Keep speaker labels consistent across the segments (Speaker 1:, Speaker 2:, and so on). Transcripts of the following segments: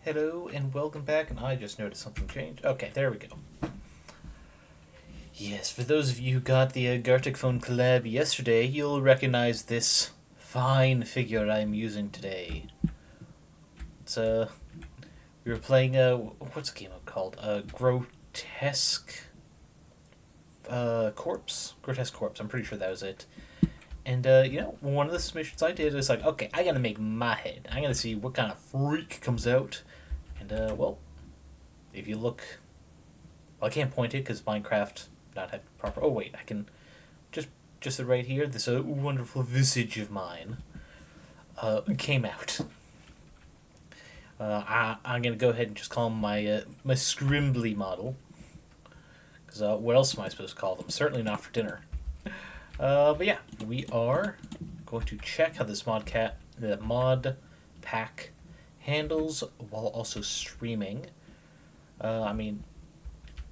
Speaker 1: Hello and welcome back, and I just noticed something changed. Okay, there we go. Yes, for those of you who got the Gartic Phone collab yesterday, you'll recognize this fine figure I'm using today. It's we were playing what's the game called? Grotesque Corpse? Grotesque Corpse, I'm pretty sure that was it. And, one of the submissions I did is like, okay, I gotta make my head. I gotta see what kind of freak comes out. And, if you look... Well, I can't point it because Minecraft not have proper... Oh, wait, I can... Just right here, this wonderful visage of mine came out. I'm gonna go ahead and just call him my scrimbly model. Because what else am I supposed to call them? Certainly not for dinner. But yeah, we are going to check how this mod pack handles while also streaming. I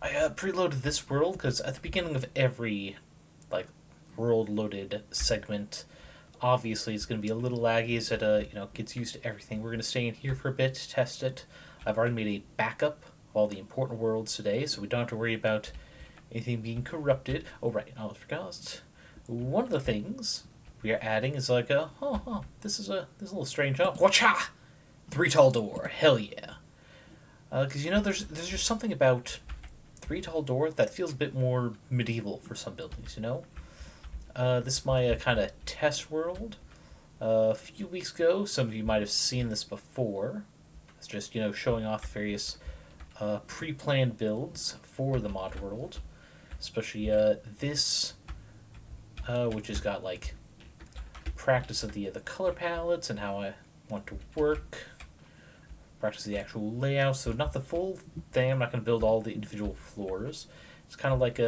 Speaker 1: preloaded this world because at the beginning of every world loaded segment, obviously it's going to be a little laggy as it gets used to everything. We're going to stay in here for a bit, test it. I've already made a backup of all the important worlds today, so we don't have to worry about anything being corrupted. Oh right, I forgot. One of the things we are adding is this is a little strange. Whatcha? 3 tall door, hell yeah! Because there's just something about 3 tall door that feels a bit more medieval for some buildings. This is my kind of test world. A few weeks ago, some of you might have seen this before. It's just showing off various pre-planned builds for the mod world, especially this. Which has got practice of the color palettes and how I want to work, practice the actual layout. So not the full thing. I'm not going to build all the individual floors. It's kind of like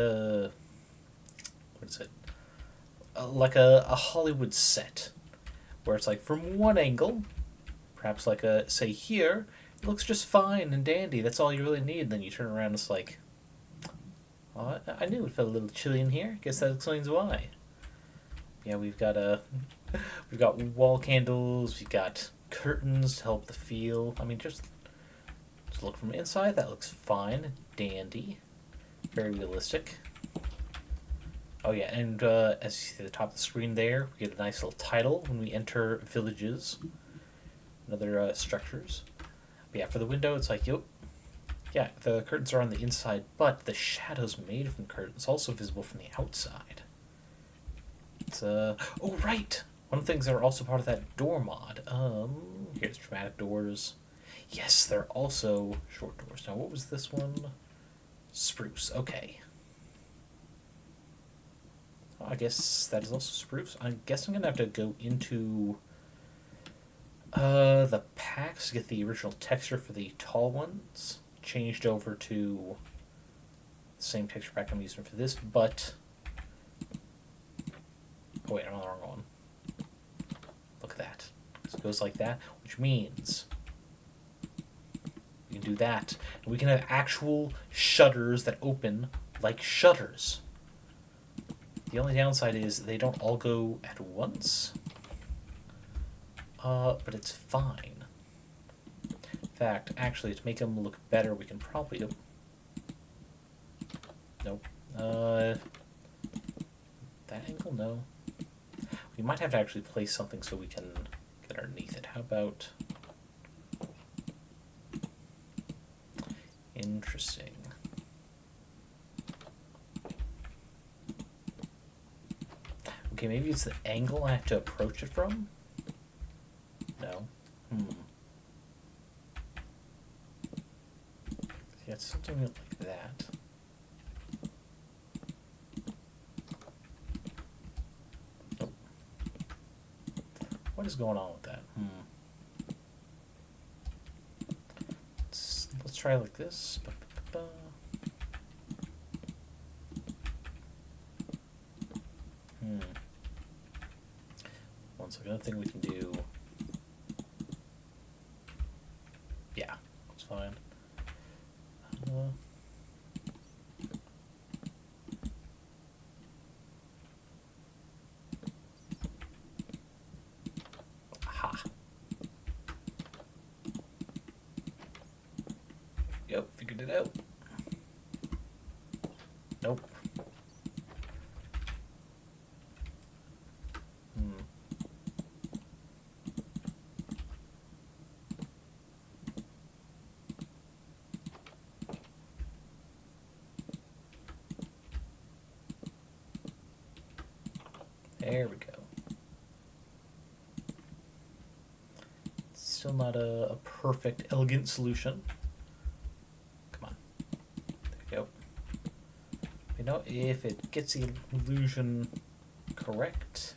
Speaker 1: like a Hollywood set, where it's from one angle, perhaps say here, it looks just fine and dandy. That's all you really need. And then you turn around, and it's like, oh, I knew it felt a little chilly in here. Guess that explains why. Yeah, we've got wall candles, we've got curtains to help the feel. I mean, just look from inside. That looks fine, dandy, very realistic. Oh yeah, and as you see at the top of the screen there, we get a nice little title when we enter villages and other structures. But yeah, for the window, it's yeah, the curtains are on the inside, but the shadows made from curtains also visible from the outside. It's oh right, one of the things that are also part of that door mod. Here's dramatic doors. Yes, they're also short doors. Now, what was this one? Spruce. Okay. I guess that is also spruce. I guess I'm gonna have to go into the packs to get the original texture for the tall ones changed over to the same texture pack I'm using for this, but oh wait, I'm on the wrong one. Look at that. So it goes like that, which means we can do that. And we can have actual shutters that open like shutters. The only downside is they don't all go at once. But it's fine. In fact, actually, to make them look better, we can probably... Nope. That angle? No. We might have to actually place something so we can get underneath it. How about... Interesting. Okay, maybe it's the angle I have to approach it from? No. Yeah, it's something like that. Nope. What is going on with that? Let's try like this. One second. Another thing we can do. Yeah, that's fine. Aha. we go. Figured it out. Nope. There we go. Still not a perfect, elegant solution. Come on. There we go. You know, if it gets the illusion correct.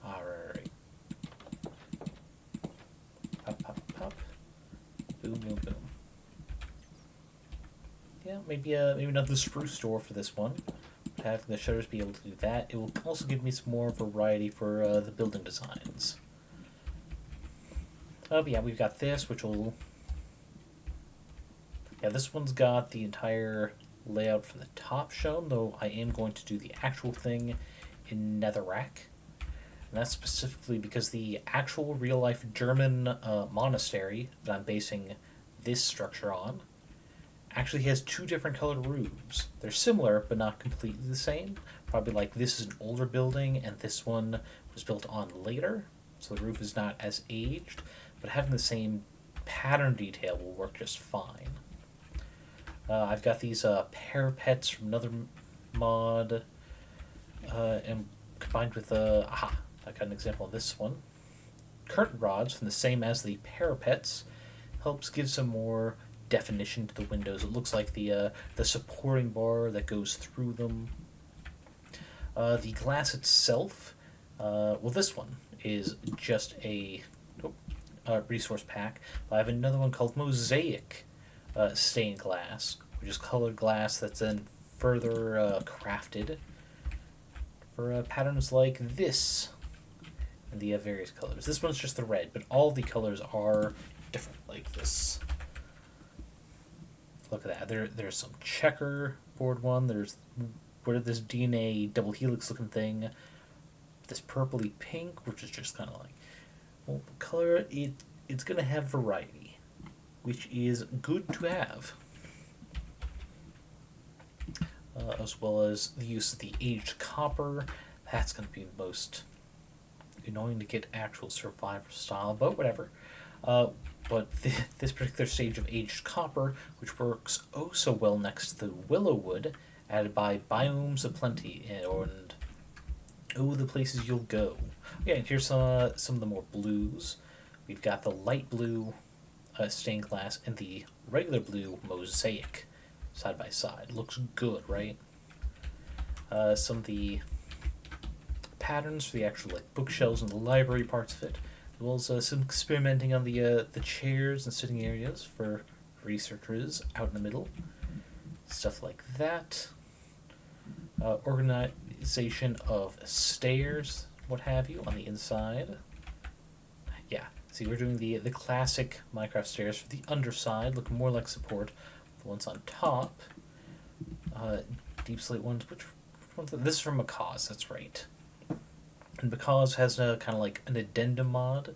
Speaker 1: Alright. Pop, pop, pop. Boom, boom, boom. Yeah, maybe another spruce door for this one. Having the shutters be able to do that. It will also give me some more variety for the building designs. Oh, yeah, we've got this, which will... Yeah, this one's got the entire layout for the top shown, though I am going to do the actual thing in netherrack. And that's specifically because the actual real-life German monastery that I'm basing this structure on actually has two different colored roofs. They're similar, but not completely the same. Probably like this is an older building, and this one was built on later, so the roof is not as aged, but having the same pattern detail will work just fine. I've got these parapets from another mod, and combined with, I got an example of this one. Curtain rods from the same as the parapets helps give some more definition to the windows. It looks like the supporting bar that goes through them. The glass itself, well, this one is just a resource pack. I have another one called Mosaic stained glass, which is colored glass that's then further crafted for patterns like this and the various colors. This one's just the red, but all the colors are different, like this. Look at that. There's some checkerboard one. There's this DNA double helix looking thing. This purpley pink, which is just kind of like, well, color. It's gonna have variety, which is good to have. As well as the use of the aged copper. That's gonna be the most annoying to get actual survivor style, but whatever. But this particular stage of aged copper, which works oh so well next to the willow wood, added by biomes of plenty, and oh, the places you'll go. Yeah, and here's some of the more blues. We've got the light blue stained glass and the regular blue mosaic side by side. Looks good, right? Some of the patterns for the actual like bookshelves and the library parts of it, as well as some experimenting on the chairs and sitting areas for researchers out in the middle. Stuff like that. Organization of stairs, what have you, on the inside. Yeah, see, we're doing the classic Minecraft stairs for the underside, look more like support. The ones on top, deep slate ones, which one's this is from Macaws, that's right. And Macaws has a kind of like an addendum mod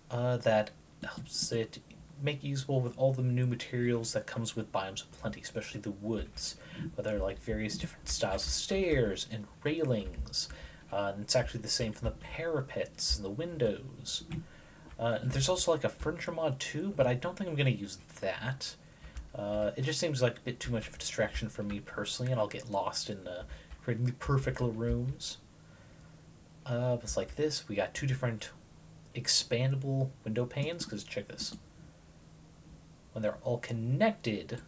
Speaker 1: that helps it make usable with all the new materials that comes with Biomes of Plenty, especially the woods, whether like various different styles of stairs and railings. And it's actually the same from the parapets and the windows. And there's also like a furniture mod too, but I don't think I'm going to use that. It just seems like a bit too much of a distraction for me personally, and I'll get lost in creating the perfect little rooms. It's like this. We got two different expandable window panes, because check this. When they're all connected,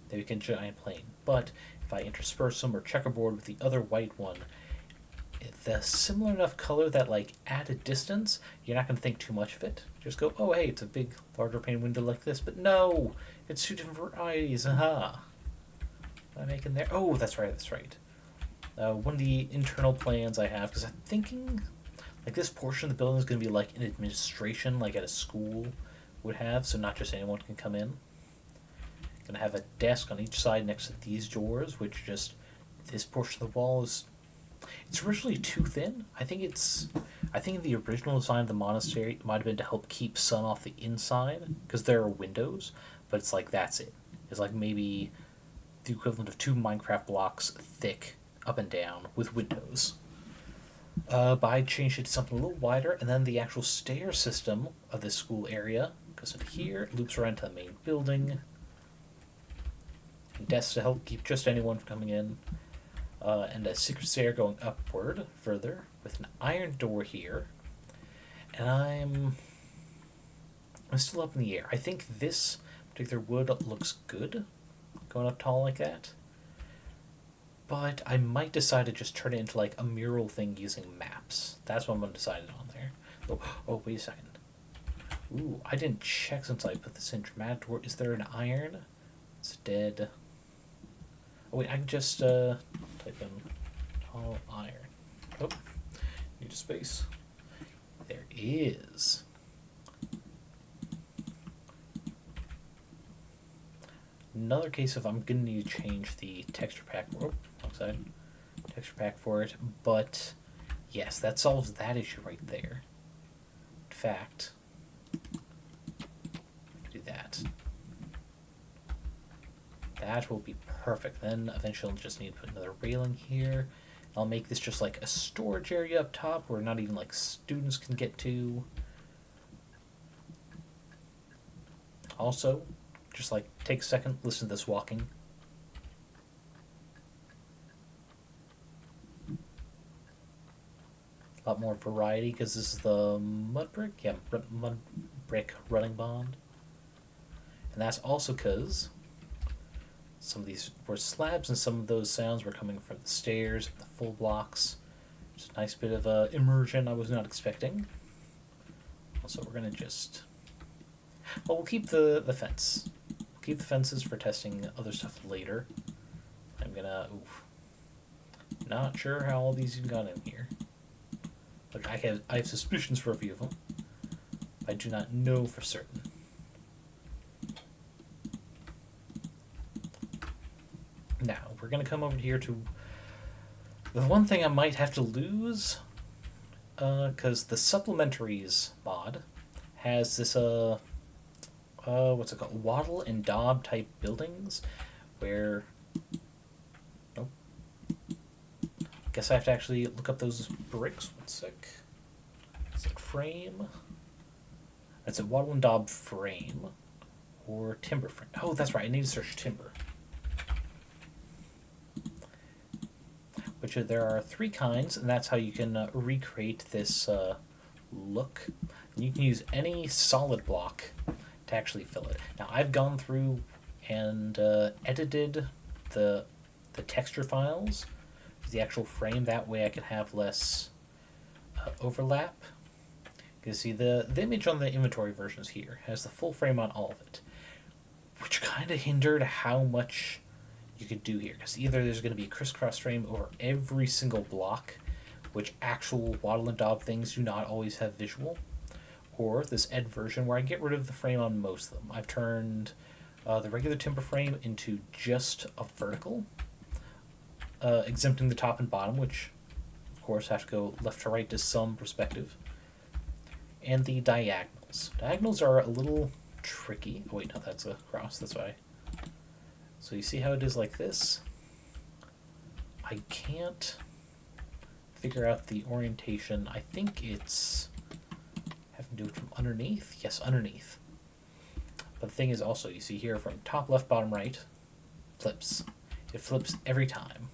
Speaker 1: they become a giant plane. But if I intersperse them or checkerboard with the other white one, the similar enough color that, like, at a distance, you're not going to think too much of it. Just go, oh, hey, it's a big, larger pane window like this. But no, it's two different varieties. Aha. What am I making there? Oh, that's right, that's right. One of the internal plans I have, because I'm thinking, like, this portion of the building is going to be like an administration, like at a school would have, so not just anyone can come in. Going to have a desk on each side next to these doors, which just, this portion of the wall is It's originally too thin. I think the original design of the monastery might have been to help keep sun off the inside because there are windows, but it's like that's it. It's like maybe the equivalent of two Minecraft blocks thick up and down with windows. But I changed it to something a little wider, and then the actual stair system of this school area goes into here, loops around to the main building, desks to help keep just anyone from coming in, and a secret stair going upward further with an iron door here. And I'm still up in the air. I think this particular wood looks good going up tall like that. But I might decide to just turn it into like a mural thing using maps. That's what I'm decided on there. Oh, wait a second. Ooh, I didn't check since I put this in dramatic door. Is there an iron? It's dead. Oh wait, I can just type in tall iron. Oh, need a space. There is. Another case of I'm gonna need to change the texture pack. Oh, wrong side. Texture pack for it, but yes, that solves that issue right there. In fact, do that. That will be perfect. Then eventually I'll just need to put another railing here. I'll make this just like a storage area up top where not even like students can get to. Also, just like take a second, listen to this walking. A lot more variety because this is the mud brick. Yeah, mud brick running bond. And that's also because some of these were slabs and some of those sounds were coming from the stairs and the full blocks. Just a nice bit of immersion I was not expecting. Also, we're going to just... Well, we'll keep the fence. We'll keep the fences for testing other stuff later. I'm going to... Not sure how all these even got in here. Look, I have suspicions for a few of them. I do not know for certain. Now, we're going to come over here to the one thing I might have to lose, because the supplementaries mod has this, what's it called? Wattle and daub type buildings, where, nope. Guess I have to actually look up those bricks. One sec. It's like frame. That's a wattle and daub frame, or timber frame. Oh, that's right, I need to search timber. Which there are 3 kinds, and that's how you can recreate this look. And you can use any solid block to actually fill it. Now, I've gone through and edited the texture files for the actual frame. That way I can have less overlap. You can see the image on the inventory versions here has the full frame on all of it, which kind of hindered how much you could do here, because either there's going to be a crisscross frame over every single block, which actual wattle and daub things do not always have visual, or this ed version where I get rid of the frame on most of them. I've turned the regular timber frame into just a vertical, exempting the top and bottom, which of course have to go left to right to some perspective, and the diagonals. Diagonals are a little tricky. Oh wait, no, that's a cross, that's why. So you see how it is like this? I can't figure out the orientation. I think it's having to do it from underneath. Yes, underneath. But the thing is also, you see here from top left, bottom right, flips. It flips every time.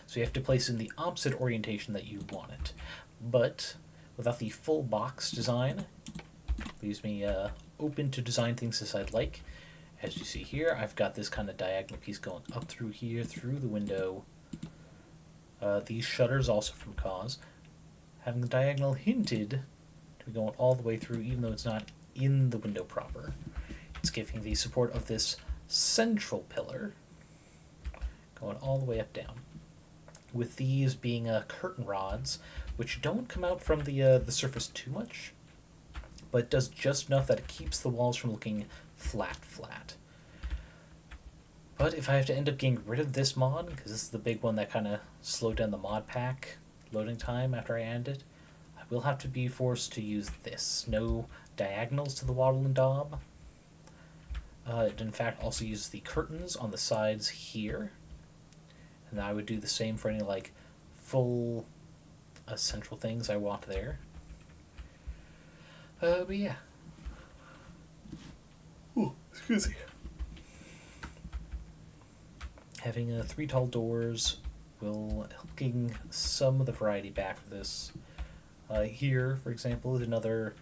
Speaker 1: So you have to place in the opposite orientation that you want it. But without the full box design, leaves me open to design things as I'd like. As you see here, I've got this kind of diagonal piece going up through here, through the window. These shutters also from Cause, having the diagonal hinted to be going all the way through, even though it's not in the window proper. It's giving the support of this central pillar, going all the way up down. With these being curtain rods, which don't come out from the surface too much, but it does just enough that it keeps the walls from looking flat. But if I have to end up getting rid of this mod, because this is the big one that kind of slowed down the Modpack loading time after I added it, I will have to be forced to use this. No diagonals to the wattle and daub. It in fact also uses the curtains on the sides here. And I would do the same for any like full central things I want there. But yeah. Ooh, excuse me. Having 3 tall doors will help gain some of the variety back for this. Here, for example, is another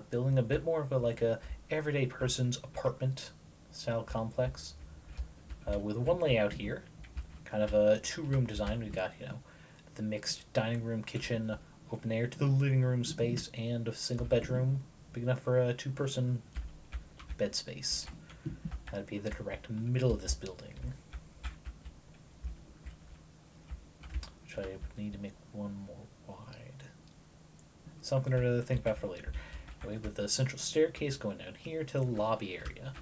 Speaker 1: building, a bit more of a everyday person's apartment style complex with one layout here, kind of a 2-room design. We've got the mixed dining room, kitchen, open air to the living room space, and a single bedroom big enough for a 2-person bed space. That'd be the direct middle of this building, which I would need to make one more wide. Something to think about for later. Anyway, with the central staircase going down here to the lobby area.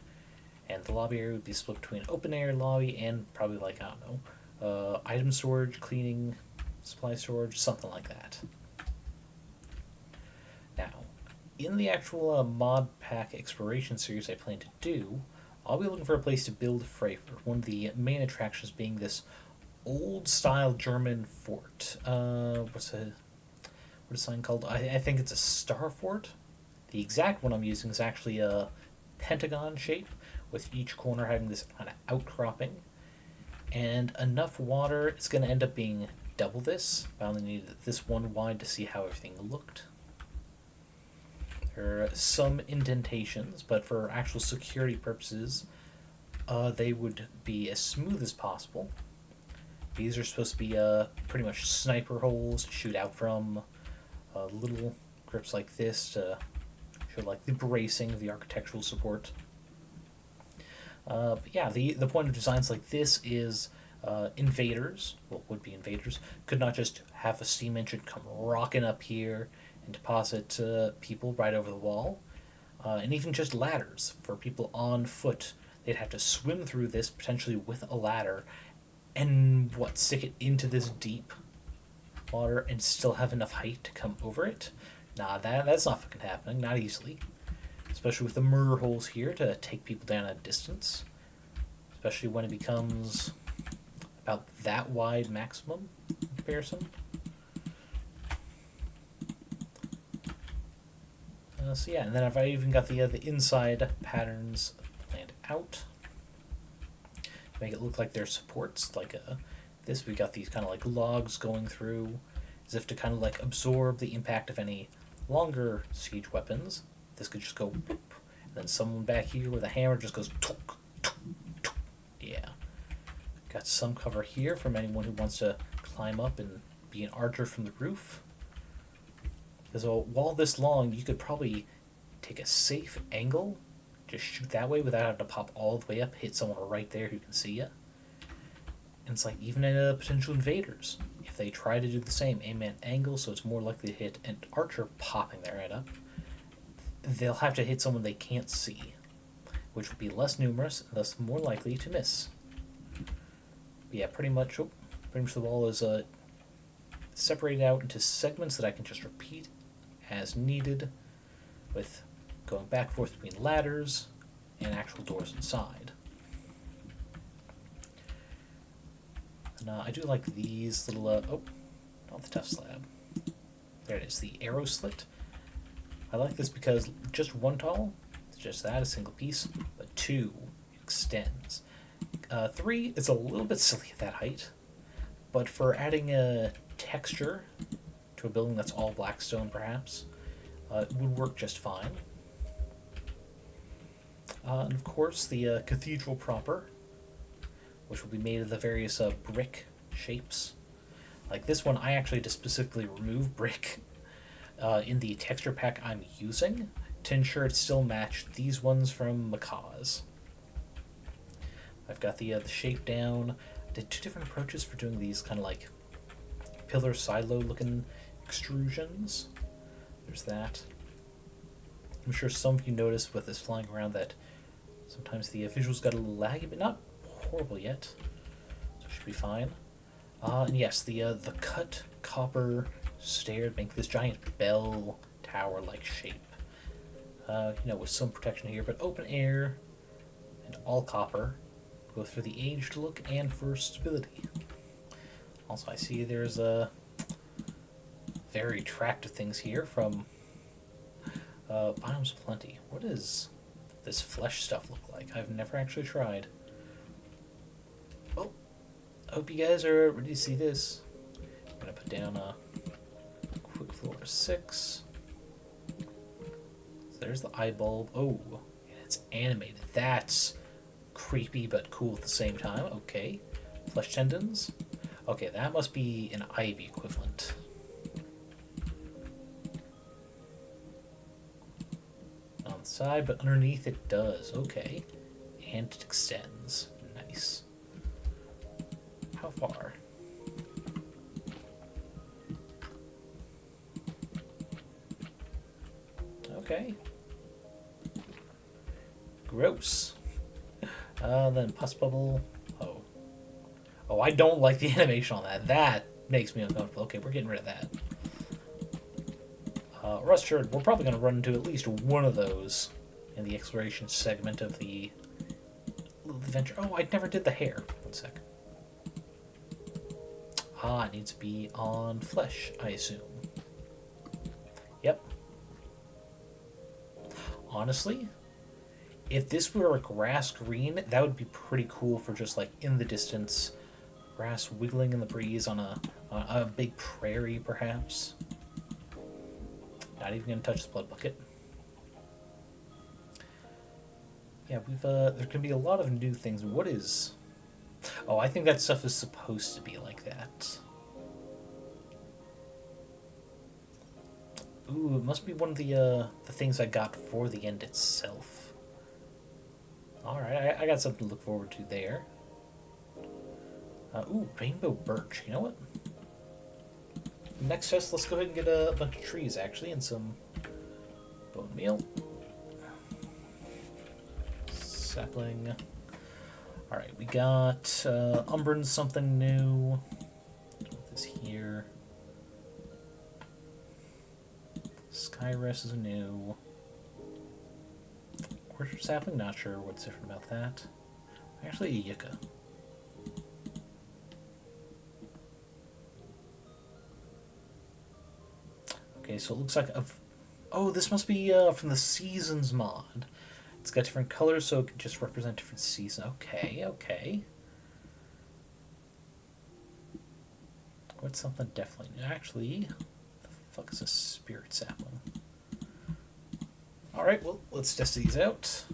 Speaker 1: And the lobby area would be split between open air lobby and probably item storage, cleaning, supply storage, something like that. Now, in the actual Modpack exploration series I plan to do, I'll be looking for a place to build Frankfurt. One of the main attractions being this old-style German fort. What is the sign called? I think it's a star fort. The exact one I'm using is actually a pentagon shape, with each corner having this kind of outcropping. And enough water, it's going to end up being double this. I only needed this one wide to see how everything looked. There are some indentations, but for actual security purposes, they would be as smooth as possible. These are supposed to be pretty much sniper holes to shoot out from, little grips like this to show the bracing of the architectural support. But yeah, the point of designs like this is invaders, would-be invaders, could not just have a steam engine come rocking up here and deposit people right over the wall. And even just ladders for people on foot. They'd have to swim through this, potentially with a ladder, and stick it into this deep water and still have enough height to come over it? Nah, that's not fucking happening, not easily. Especially with the mirror holes here to take people down at a distance. Especially when it becomes about that wide maximum in comparison. So yeah, and then I've even got the inside patterns planned out. Make it look like they're supports, this. We got these kind of logs going through, as if to kind of absorb the impact of any longer siege weapons. This could just go boop, and then someone back here with a hammer just goes tuk, tuk, tuk. Yeah. Got some cover here from anyone who wants to climb up and be an archer from the roof. Because a wall this long, you could probably take a safe angle, just shoot that way without having to pop all the way up, hit someone right there who can see you. And it's even in potential invaders, if they try to do the same, aim at angle so it's more likely to hit an archer popping their head up, they'll have to hit someone they can't see, which would be less numerous and thus more likely to miss. But yeah, pretty much the wall is separated out into segments that I can just repeat as needed, with going back and forth between ladders and actual doors inside. And I do like these little, not the tough slab. There it is, the arrow slit. I like this because just 1 tall, it's just that, a single piece, but 2, it extends. 3, it's a little bit silly at that height, but for adding a texture to a building that's all black stone, perhaps, it would work just fine. And of course, the cathedral proper, which will be made of the various brick shapes. Like this one, I actually just specifically remove brick in the texture pack I'm using to ensure it still matched these ones from Macaw's. I've got the shape down. I did 2 different approaches for doing these kind of pillar silo looking extrusions. There's that. I'm sure some of you noticed with this flying around that Sometimes the visuals got a little laggy, but not horrible yet. So it should be fine. And yes, the cut copper stair make this giant bell tower-like shape. With some protection here, but open air and all copper, both for the aged look and for stability. Also, I see there's very attractive things here from Biomes Plenty. What does this flesh stuff look like? I've never actually tried. Oh, I hope you guys are ready to see this. I'm gonna put down a quick floor 6. So there's the eye bulb. Oh, and it's animated. That's creepy but cool at the same time. Okay, flesh tendons. Okay, that must be an ivy equivalent. On the side, but underneath it does. Okay, and it extends. Nice. How far? Okay. Gross. Then pus bubble. Oh, I don't like the animation on that. That makes me uncomfortable. Okay, we're getting rid of that. Rust Shard, we're probably going to run into at least one of those in the exploration segment of the adventure. Oh, I never did the hair. One sec. It needs to be on flesh, I assume. Yep. Honestly, if this were a grass green, that would be pretty cool for just like in the distance, grass wiggling in the breeze on a big prairie, perhaps. Not even gonna touch the blood bucket. Yeah, there's gonna be a lot of new things. What is? Oh, I think that stuff is supposed to be like that. Ooh, it must be one of the things I got for the end itself. Alright, I got something to look forward to there. Ooh, rainbow birch. You know what? Next test, let's go ahead and get a bunch of trees, actually, and some bone meal. Sapling. Alright, we got Umbran something new. This here. Skyrest is new. Orchard sapling, not sure what's different about that. Actually, a yucca. Okay, so it looks like oh, this must be from the Seasons mod. It's got different colors, so it can just represent different seasons. Okay, okay. What's something definitely new? Actually, the fuck is a spirit sapling? Alright, well, let's test these out.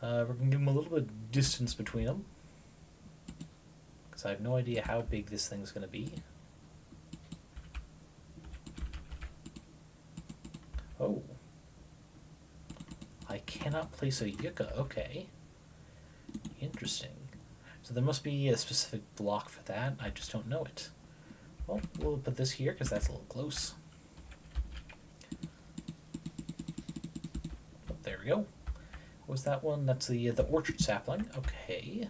Speaker 1: We're going to give them a little bit of distance between them, because I have no idea how big this thing's going to be. Oh. I cannot place a yucca. Okay. Interesting. So there must be a specific block for that. I just don't know it. Well, we'll put this here because that's a little close. Oh, there we go. What was that one? That's the orchard sapling. Okay.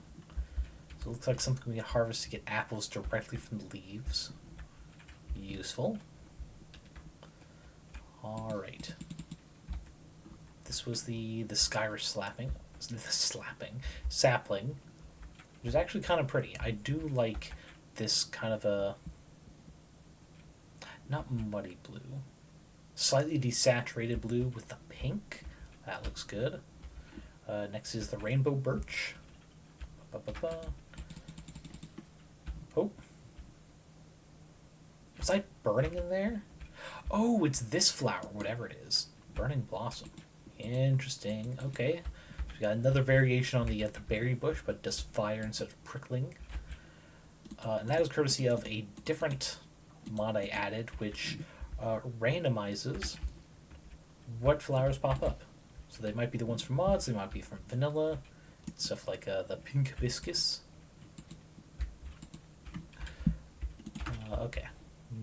Speaker 1: So it looks like something we can harvest to get apples directly from the leaves. Useful. Alright. This was the Skyrest sapling, which is actually kind of pretty. I do like this kind of a, not muddy blue, slightly desaturated blue with the pink. That looks good. Next is the rainbow birch. Oh. Was I burning in there? Oh, it's this flower, whatever it is. Burning blossom. Interesting. Okay. We got another variation on the berry bush, but it does fire instead of prickling. And that is courtesy of a different mod I added, which randomizes what flowers pop up. So they might be the ones from mods, they might be from vanilla, stuff like the pink hibiscus. Okay.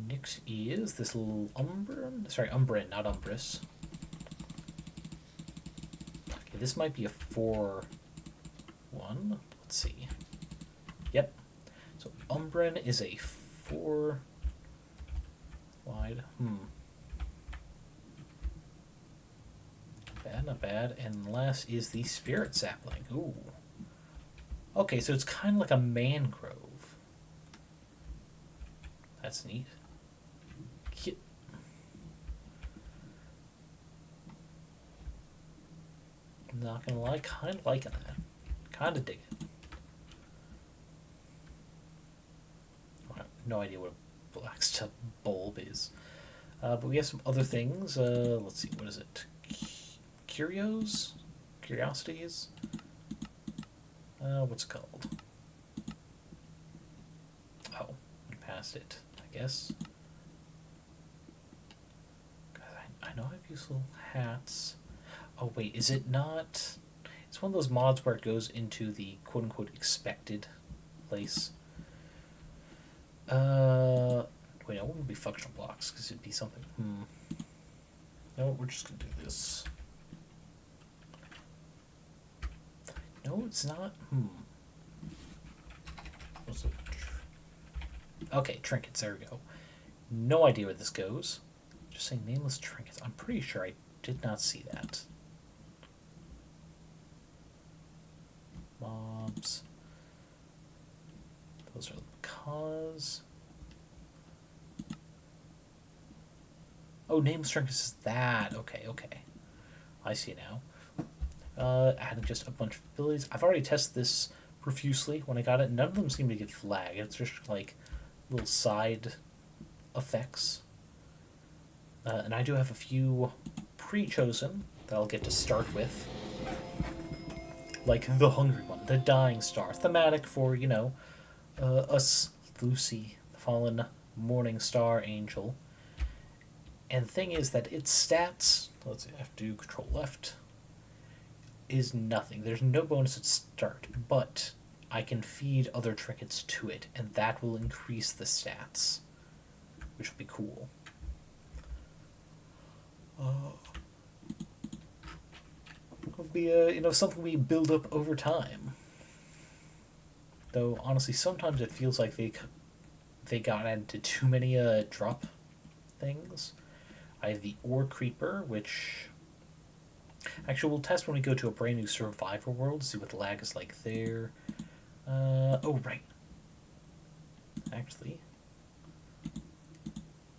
Speaker 1: Next is this little Umbran, not Umbrus. Okay, This might be a 4-1. Let's see. Yep. So Umbren is a 4 wide. Bad, not bad. And last is the Spirit Sapling. Ooh. Okay, so it's kind of like a mangrove. That's neat. Not gonna lie, kind of liking that. Kind of dig it. I have no idea what a blackstub bulb is. But we have some other things. Let's see, what is it? Curios? Curiosities? What's it called? Oh, we passed it, I guess. God, I know I have useful hats. Oh wait, is it not? It's one of those mods where it goes into the quote-unquote expected place. Wait, no, it wouldn't be functional blocks, because it'd be something. No, we're just gonna do this. No, it's not. What's it? Okay, trinkets, there we go. No idea where this goes. Just saying nameless trinkets. I'm pretty sure I did not see that. Mobs. Those are the cause. Oh, nameless trinkets is that. Okay, okay. I see now. Adding just a bunch of abilities. I've already tested this profusely when I got it. None of them seem to get flagged. It's just like little side effects. And I do have a few pre-chosen that I'll get to start with. Like the Hungry One, the Dying Star. Thematic for, you know, us, Lucy, the fallen Morningstar angel. And the thing is that its stats, let's see, I have to do Control Left, is nothing. There's no bonus at start, but I can feed other trinkets to it, and that will increase the stats, which will be cool. It'll be you know, something we build up over time. Though honestly, sometimes it feels like they got into too many drop things. I have the Ore Creeper, which actually we'll test when we go to a brand new survivor world, see what the lag is like there. Oh right. Actually,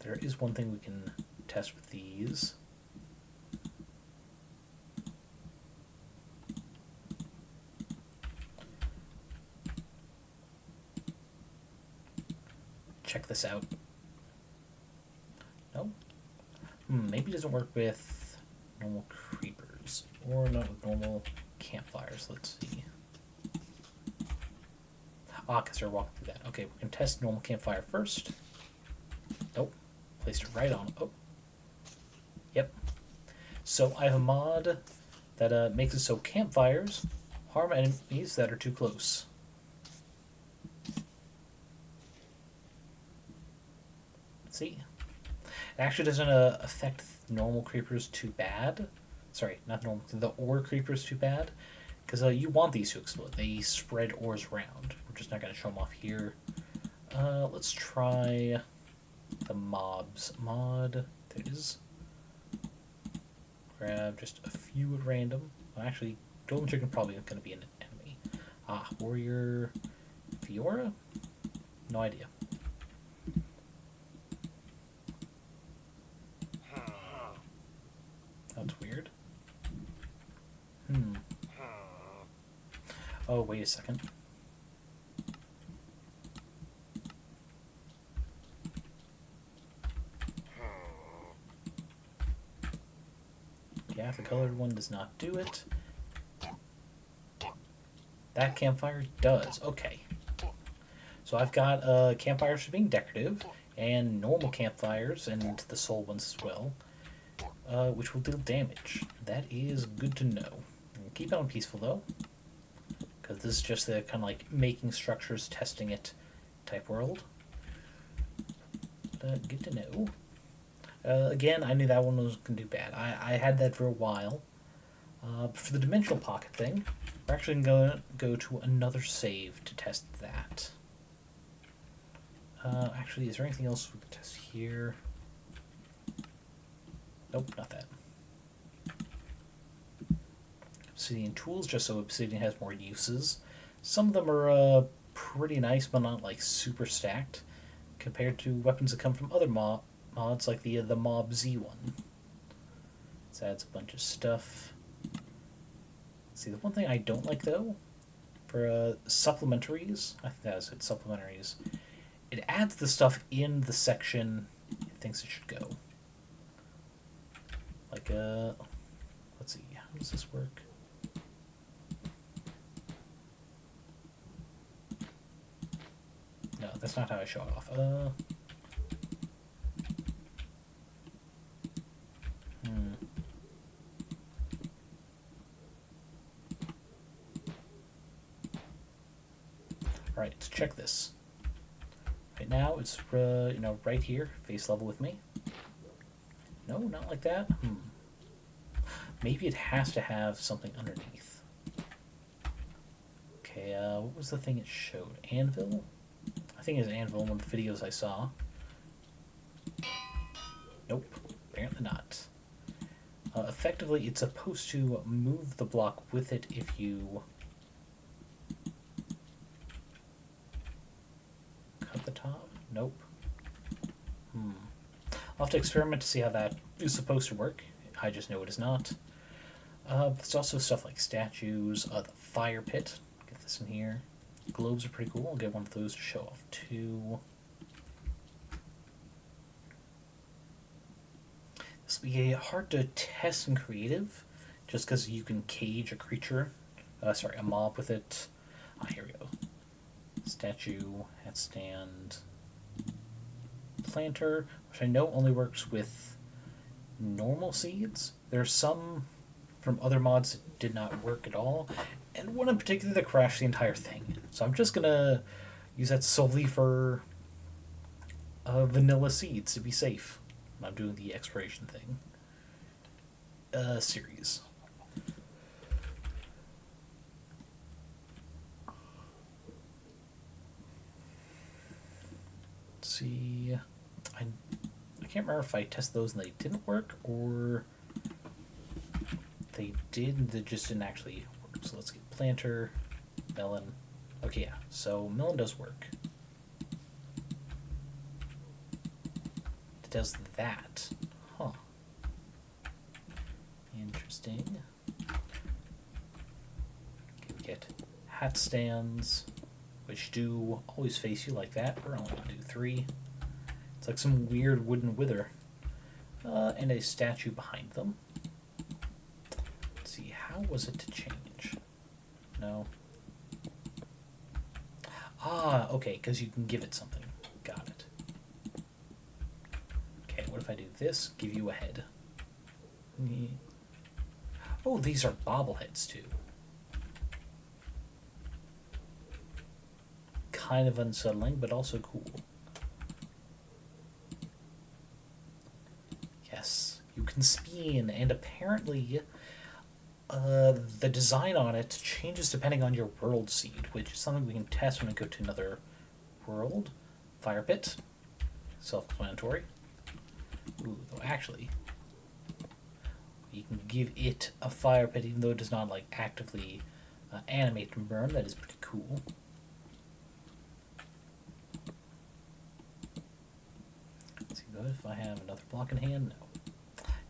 Speaker 1: there is one thing we can test with these. Check this out. No? Maybe it doesn't work with normal creepers. Or not with normal campfires. Let's see. Ah, because they're walking through that. Okay, we're going to test normal campfire first. Nope. Placed it right on. Oh. Yep. So I have a mod that makes it so campfires harm enemies that are too close. See? It actually doesn't affect normal creepers too bad. Sorry, not normal. The ore creepers too bad. Because you want these to explode. They spread ores around. We're just not going to show them off here. Let's try the mobs mod. There it is. Grab just a few at random. Well, actually, golden chicken probably going to be an enemy. Ah, warrior Fiora? No idea. That's weird. Oh, wait a second. Yeah, the colored one does not do it. That campfire does. Okay. So I've got campfires for being decorative, and normal campfires, and the soul ones as well, which will deal damage. That is good to know. Keep it on peaceful, though, because this is just the kind of like making structures, testing it type world. But, good to know. Again, I knew that one was going to do bad. I had that for a while. For the dimensional pocket thing, we're actually going to go to another save to test that. Actually, is there anything else we can test here? Nope, not that. Obsidian tools, just so Obsidian has more uses. Some of them are pretty nice, but not like super stacked, compared to weapons that come from other mods, like the Mob Z one. This adds a bunch of stuff. See, the one thing I don't like though, for supplementaries, I think that was it, supplementaries, it adds the stuff in the section it thinks it should go. Like, let's see, how does this work? No, that's not how I show it off. Alright, let's check this. Right now, it's, right here, face level with me. No, not like that. Maybe it has to have something underneath. Okay, what was the thing it showed? Anvil? I think it was Anvil in one of the videos I saw. Nope, apparently not. Effectively, it's supposed to move the block with it if you cut the top. Nope. I'll have to experiment to see how that is supposed to work. I just know it is not. There's also stuff like statues, the fire pit. Get this in here. Globes are pretty cool. I'll get one of those to show off too. This will be hard to test in creative, just because you can cage a creature, a mob with it. Here we go. Statue, hat stand, planter, which I know only works with normal seeds. There's some from other mods that did not work at all, and one in particular that crashed the entire thing. So I'm just gonna use that solely for vanilla seeds to be safe when I'm doing the exploration thing. Series. Let's see. I can't remember if I tested those and they didn't work, or they did and they just didn't actually work. So let's get planter, melon. Okay, yeah, so melon does work. It does that. Huh. Interesting. Okay, we get hat stands, which do always face you like that. We're only going to do 3. It's like some weird wooden wither. And a statue behind them. Let's see, how was it to change? No. Okay, because you can give it something. Got it. Okay, what if I do this? Give you a head. Oh, these are bobbleheads too. Kind of unsettling, but also cool. Yes, you can spin, and apparently the design on it changes depending on your world seed, which is something we can test when we go to another world. Fire pit. Self-explanatory. Ooh, though actually, you can give it a fire pit even though it does not like actively animate and burn. That is pretty cool. Let's see if I have another block in hand. No.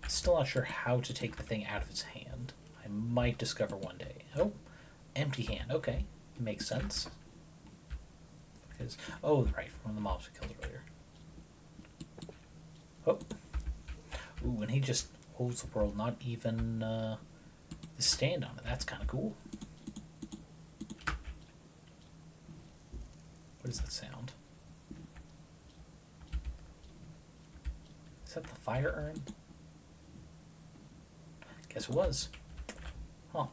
Speaker 1: Still not sure how to take the thing out of its hand. I might discover one day. Oh, empty hand. Okay, makes sense. Because right, one of the mobs we killed earlier. Oh, ooh, and he just holds the world, not even the stand on it. That's kind of cool. What is that sound? Is that the fire urn? Guess it was. Huh.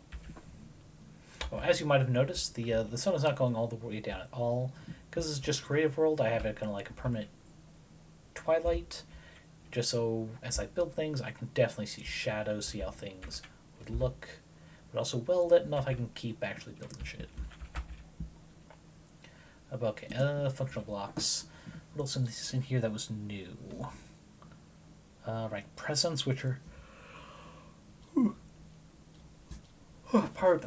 Speaker 1: Well, as you might have noticed, the sun is not going all the way down at all. Because it's just creative world, I have it kind of like a permanent twilight. Just so as I build things, I can definitely see shadows, see how things would look. but also well lit enough I can keep actually building shit. Okay, functional blocks. What else is in here that was new? Right, presents, which are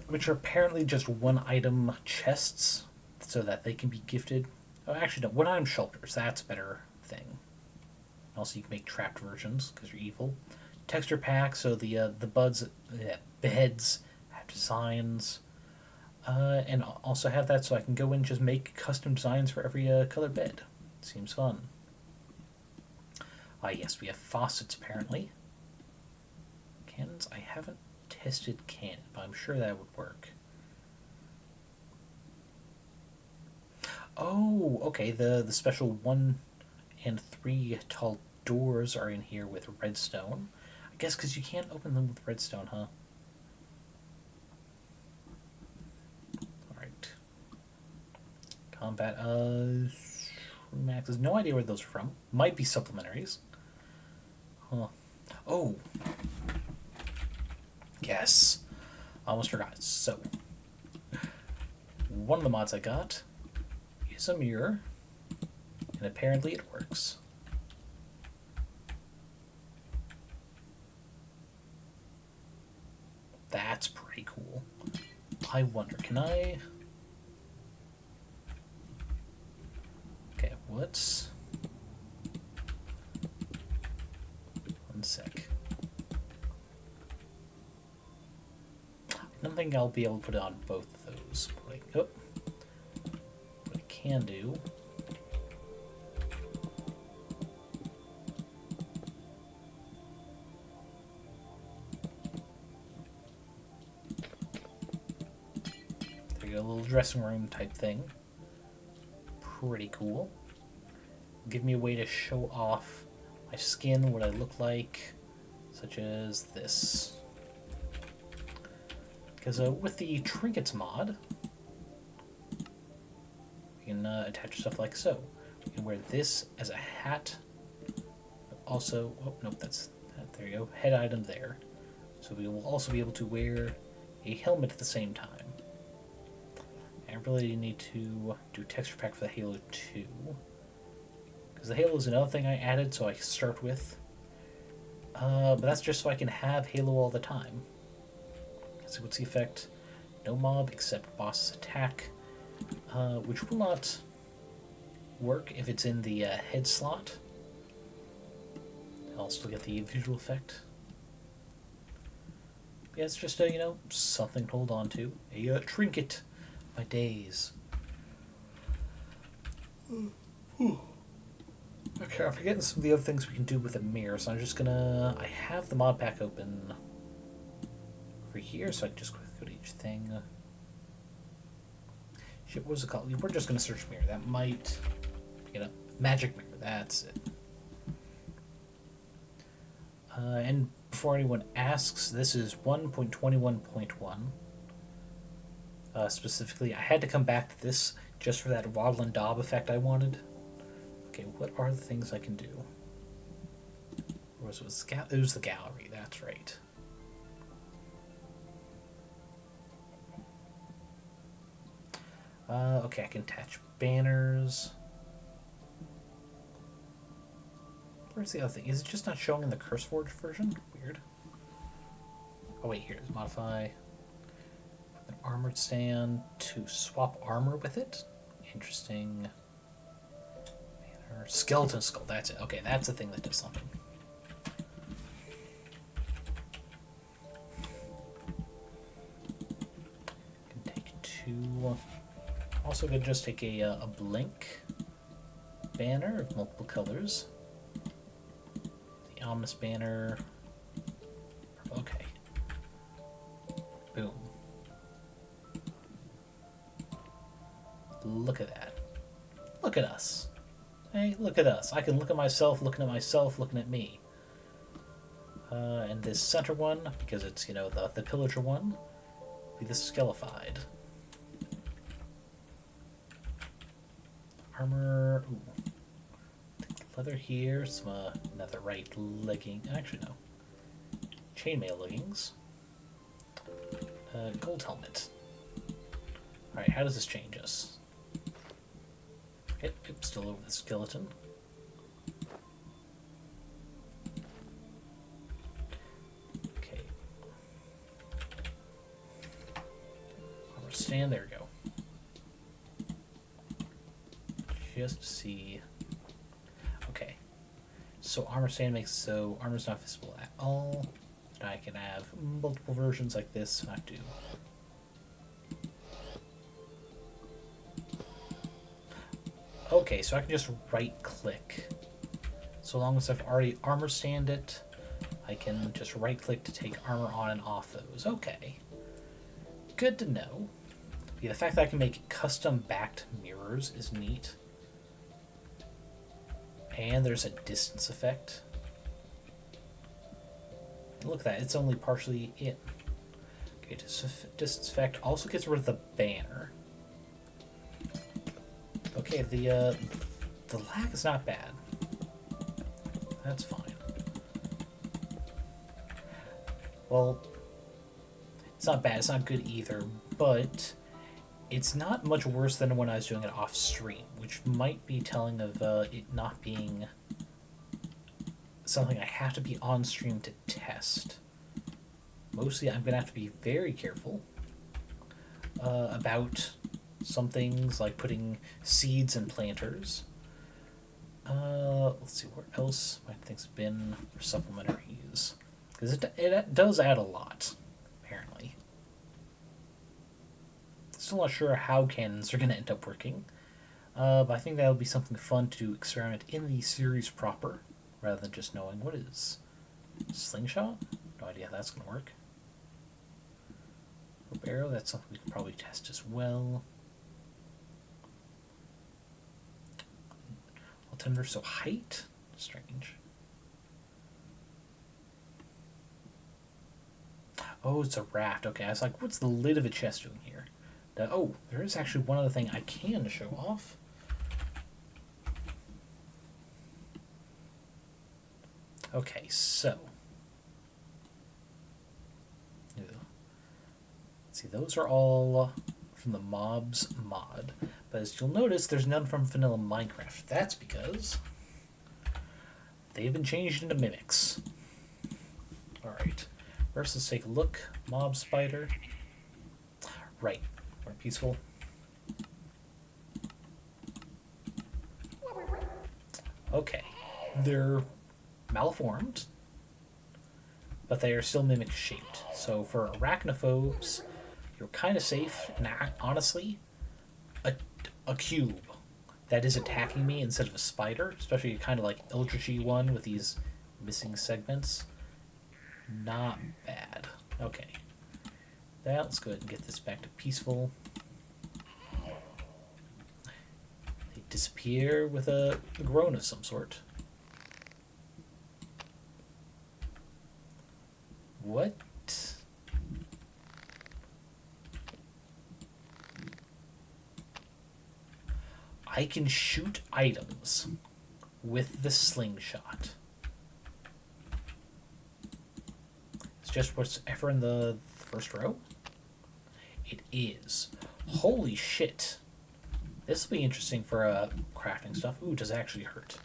Speaker 1: which are apparently just one item chests, so that they can be gifted. Oh, actually, no, one item shelters. That's a better thing. Also, you can make trapped versions because you're evil. Texture pack, so the beds have designs, and also have that so I can go in and just make custom designs for every colored bed. Seems fun. Yes, we have faucets apparently. Cannons, I haven't tested cannon, but I'm sure that would work. Oh, okay. The special 1 and 3 tall doors are in here with redstone. I guess because you can't open them with redstone, huh? Alright. Combat, Max has no idea where those are from. Might be supplementaries. Huh. Oh. Yes. Almost forgot. So, one of the mods I got is a mirror, and apparently it works. That's pretty cool. I wonder, can I... Okay, what's... One sec. I don't think I'll be able to put it on both of those. What I can do... There you go, a little dressing room type thing. Pretty cool. Give me a way to show off my skin, what I look like, such as this. Because with the trinkets mod, you can attach stuff like so. You can wear this as a hat. Also, oh nope, that's that. There you go. Head item there. So we will also be able to wear a helmet at the same time. I really need to do texture pack for the Halo 2. Because the Halo is another thing I added, so I start with. But that's just so I can have Halo all the time. So what's the effect? No mob except boss's attack, which will not work if it's in the head slot. I'll still get the visual effect. Yeah, it's just a, something to hold on to. A trinket. My days. Okay, I'm forgetting some of the other things we can do with a mirror, so I'm just gonna... I have the mod pack open over here, so I can just quickly go to each thing. Shit, what was it called? We're just gonna search mirror. That might... magic mirror, that's it. And before anyone asks, this is 1.21.1. Specifically, I had to come back to this just for that waddle and daub effect I wanted. Okay, what are the things I can do? Or was it, it was the gallery, that's right. Okay, I can attach banners. Where's the other thing? Is it just not showing in the CurseForge version? Weird. Oh wait, here's modify. An armored stand to swap armor with it. Interesting. Banner. Skeleton skull, that's it. Okay, that's the thing that does something. Can take 2. Also could just take a blink banner of multiple colors. The ominous banner. Okay. Boom. Look at that. Look at us. Hey, look at us. I can look at myself, looking at myself, looking at me. And this center one, because it's, the pillager one, be the skelefied. Armor. Ooh. Leather here. Some netherite legging. Actually, no. Chainmail leggings. Gold helmet. Alright, how does this change us? Yep, still over the skeleton. Okay. Armor stand, there we go. Just to see. Okay. So armor stand makes so armor's not visible at all. So now I can have multiple versions like this, not do. Okay, so I can just right click. So long as I've already armor stand it, I can just right click to take armor on and off those. Okay. Good to know. Yeah, the fact that I can make custom backed mirrors is neat. And there's a distance effect. Look at that, it's only partially in. Okay, distance effect also gets rid of the banner. Okay, the lag is not bad. That's fine. Well, it's not bad, it's not good either, but it's not much worse than when I was doing it off stream, which might be telling of it not being something I have to be on stream to test. Mostly I'm going to have to be very careful about some things like putting seeds and planters. Let's see, where else might things have been for supplementaries? Because it does add a lot, apparently. Still not sure how cannons are going to end up working. But I think that'll be something fun to experiment in the series proper, rather than just knowing what is slingshot. No idea how that's going to work. Rope arrow, that's something we can probably test as well. Tender, so height? Strange. Oh, it's a raft. Okay, I was like, what's the lid of a chest doing here? Oh, there is actually one other thing I can show off. Okay, so. Let's see, those are all from the mobs mod. But as you'll notice, there's none from vanilla Minecraft. That's because they've been changed into mimics. Alright, first let's take a look. Mob spider. Right, more peaceful. Okay, they're malformed, but they are still mimic shaped. So for arachnophobes, you're kind of safe, and honestly, a cube that is attacking me instead of a spider, especially a kind of like eldritchy one with these missing segments, not bad. Okay, that, let's go ahead and get this back to peaceful. They disappear with a groan of some sort. What? I can shoot items with the slingshot. It's just whatever in the first row? It is. Holy shit. This will be interesting for crafting stuff. Ooh, does it actually hurt?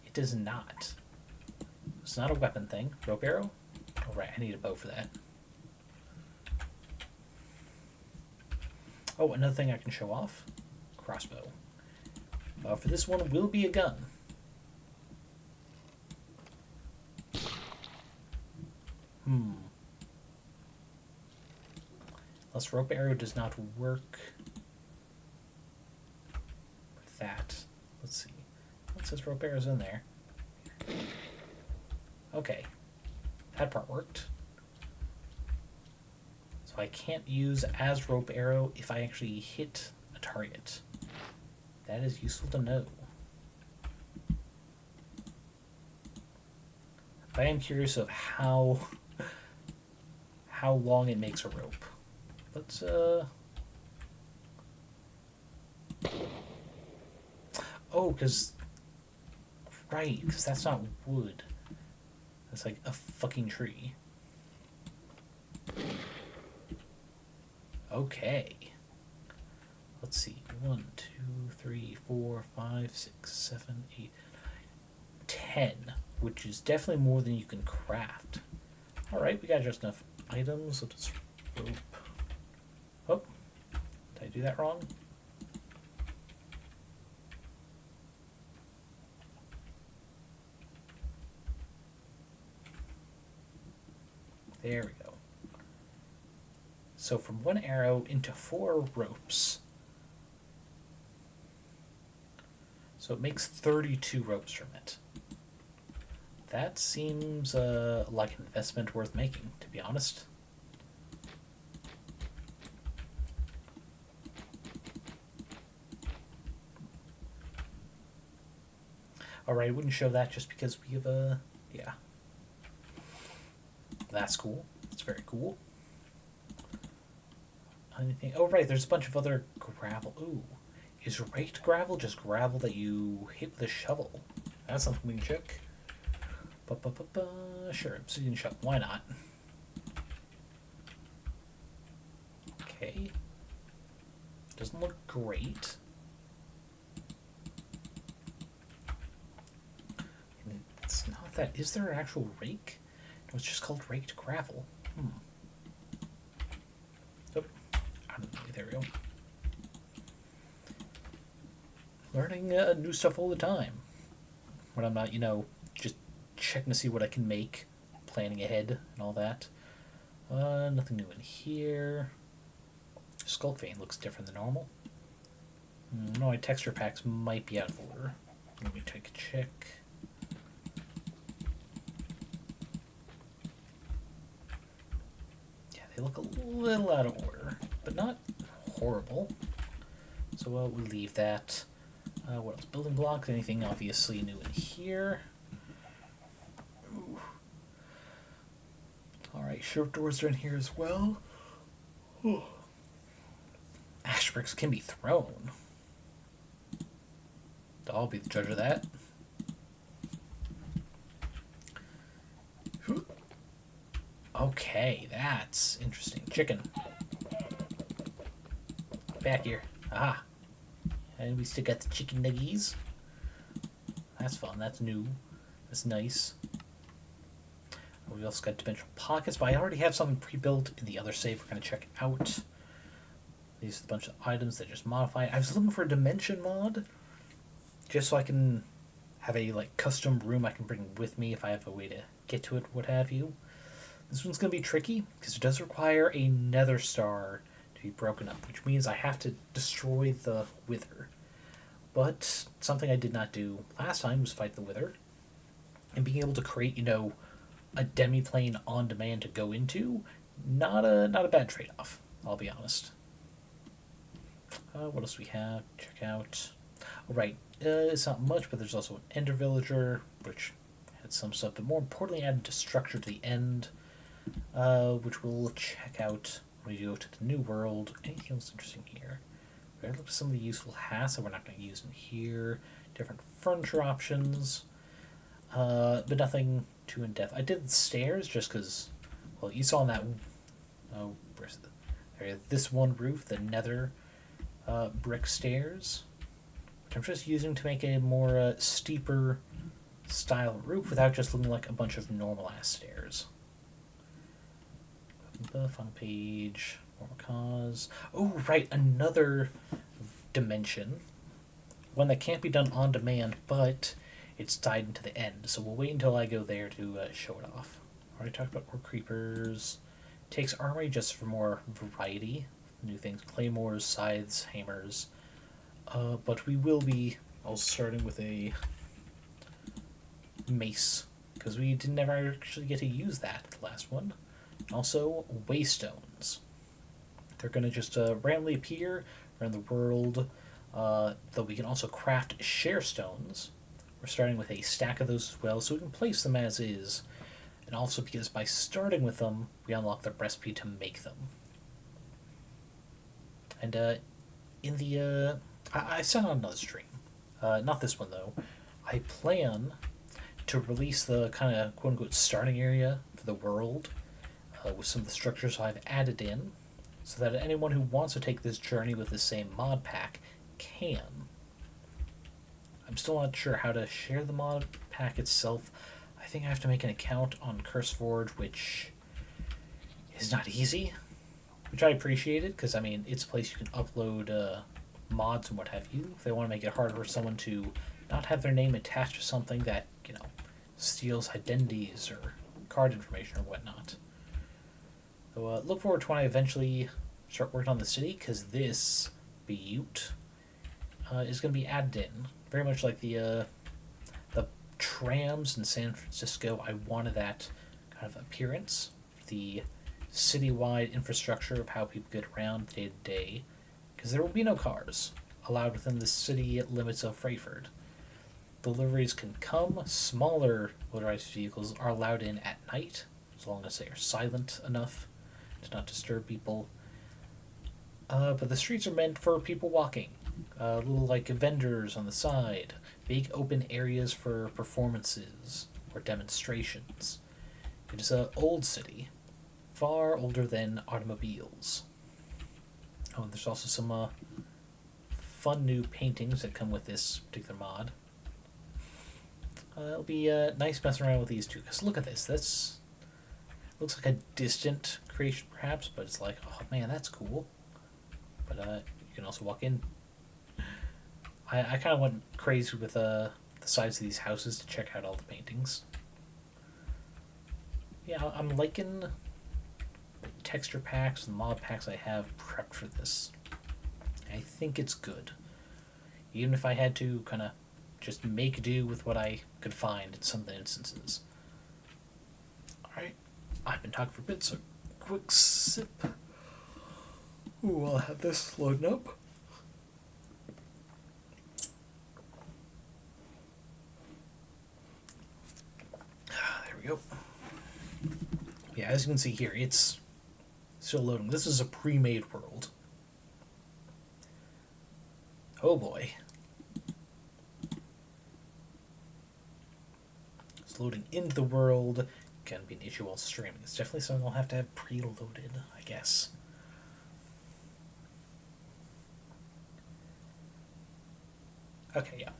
Speaker 1: It does not. It's not a weapon thing. Rope arrow? Oh, right, I need a bow for that. Oh, another thing I can show off. Crossbow. For this one, will be a gun. Unless rope arrow does not work with that. Let's see. What says rope arrow's in there? Okay. That part worked. So I can't use as rope arrow if I actually hit a target. That is useful to know. I am curious of how long it makes a rope. Let's oh, because right, because that's not wood. That's like a fucking tree. Okay. Let's see. 1, 2, 3, 4, 5, 6, 7, 8, 10, which is definitely more than you can craft. Alright, we got just enough items. Let's rope. Oh, did I do that wrong? There we go. So from 1 arrow into 4 ropes. So it makes 32 ropes from it. That seems like an investment worth making, to be honest. Alright, I wouldn't show that just because we have a... yeah. That's cool. That's very cool. Anything? Oh, right, there's a bunch of other gravel. Ooh. Is raked gravel just gravel that you hit with a shovel? That's something we can check. Sure, obsidian shovel. Why not? Okay. Doesn't look great. It's not that. Is there an actual rake? No, it's just called raked gravel. Oh, there we go. Learning new stuff all the time. When I'm not, just checking to see what I can make, planning ahead and all that. Nothing new in here. Skulk vein looks different than normal. No, my texture packs might be out of order. Let me take a check. Yeah, they look a little out of order, but not horrible. So we'll leave that. What else? Building blocks, anything obviously new in here. Alright, short doors are in here as well. Ash bricks can be thrown. I'll be the judge of that. Okay, that's interesting. Chicken. Back here. Aha. And we still got the chicken nuggies. That's fun. That's new. That's nice. We also got dimensional pockets, but I already have something pre-built in the other save we're going to check out. These are a bunch of items that just modify. I was looking for a dimension mod, just so I can have a custom room I can bring with me if I have a way to get to it, what have you. This one's going to be tricky, because it does require a nether star to be broken up, which means I have to destroy the wither. But something I did not do last time was fight the wither, and being able to create, a demi-plane on demand to go into, not a bad trade-off, I'll be honest. What else we have? Check out. Oh, right, it's not much, but there's also an Ender Villager, which had some stuff, but more importantly added to structure to the end, which we'll check out when we go to the new world. Anything else interesting here? We're going to look at some of the useful hats that we're not going to use in here. Different furniture options. But nothing too in-depth. I did the stairs just because, well, you saw in that... Oh, where's this one roof, the nether brick stairs, which I'm just using to make a more steeper style roof without just looking like a bunch of normal-ass stairs. Final page, more cause. Oh, right, another dimension. One that can't be done on demand, but it's tied into the end. So we'll wait until I go there to show it off. Already talked about more creepers. Takes armory just for more variety. New things, claymores, scythes, hammers. But we will be also starting with a mace, because we didn't ever actually get to use that the last one. Also, waystones. They're going to just randomly appear around the world, though we can also craft share stones. We're starting with a stack of those as well, so we can place them as is. And also because by starting with them, we unlock the recipe to make them. And in the... I said on another stream, not this one though, I plan to release the kind of quote-unquote starting area for the world with some of the structures I've added in, so that anyone who wants to take this journey with the same mod pack can. I'm still not sure how to share the mod pack itself. I think I have to make an account on CurseForge, which is not easy, which I appreciated, because, I mean, it's a place you can upload mods and what have you. If they want to make it harder for someone to not have their name attached to something that, steals identities or card information or whatnot. So look forward to when I eventually start working on the city, because this butte is going to be added in. Very much like the trams in San Francisco. I wanted that kind of appearance, the citywide infrastructure of how people get around day to day, because there will be no cars allowed within the city limits of Frayford. Deliveries can come. Smaller motorized vehicles are allowed in at night, as long as they are silent enough to not disturb people. But the streets are meant for people walking. Little like vendors on the side, big open areas for performances or demonstrations. It is an old city, far older than automobiles. Oh, and there's also some fun new paintings that come with this particular mod. It'll be nice messing around with these two, because look at this. This looks like a distant creation perhaps, but it's like, oh man, that's cool. But you can also walk in. I kind of went crazy with the sides of these houses to check out all the paintings. Yeah, I'm liking the texture packs and mod packs I have prepped for this. I think it's good. Even if I had to kind of just make do with what I could find in some of the instances. Alright, I've been talking for a bit, so quick sip. Ooh, I'll have this loading up. There we go. Yeah, as you can see here, it's still loading. This is a pre-made world. Oh boy. It's loading into the world. Can be an issue while streaming. It's definitely something I'll have to have preloaded, I guess. Okay, yeah.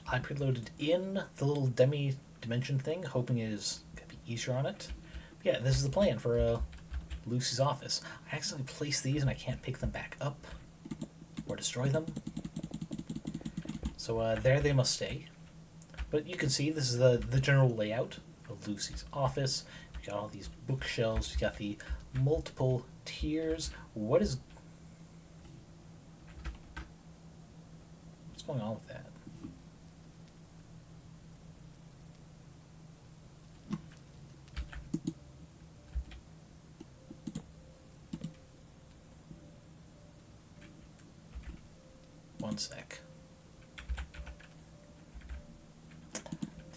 Speaker 1: I preloaded in the little dimension thing, hoping it is going to be easier on it. But yeah, this is the plan for Lucy's office. I accidentally placed these and I can't pick them back up or destroy them. So there they must stay. But you can see this is the general layout of Lucy's office. We got all these bookshelves. We got the multiple tiers. What's going on with that? One sec.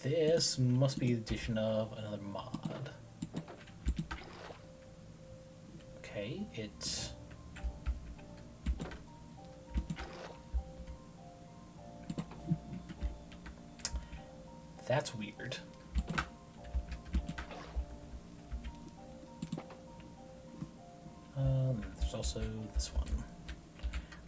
Speaker 1: This must be the addition of another mod. Okay, it's... That's weird. There's also this one.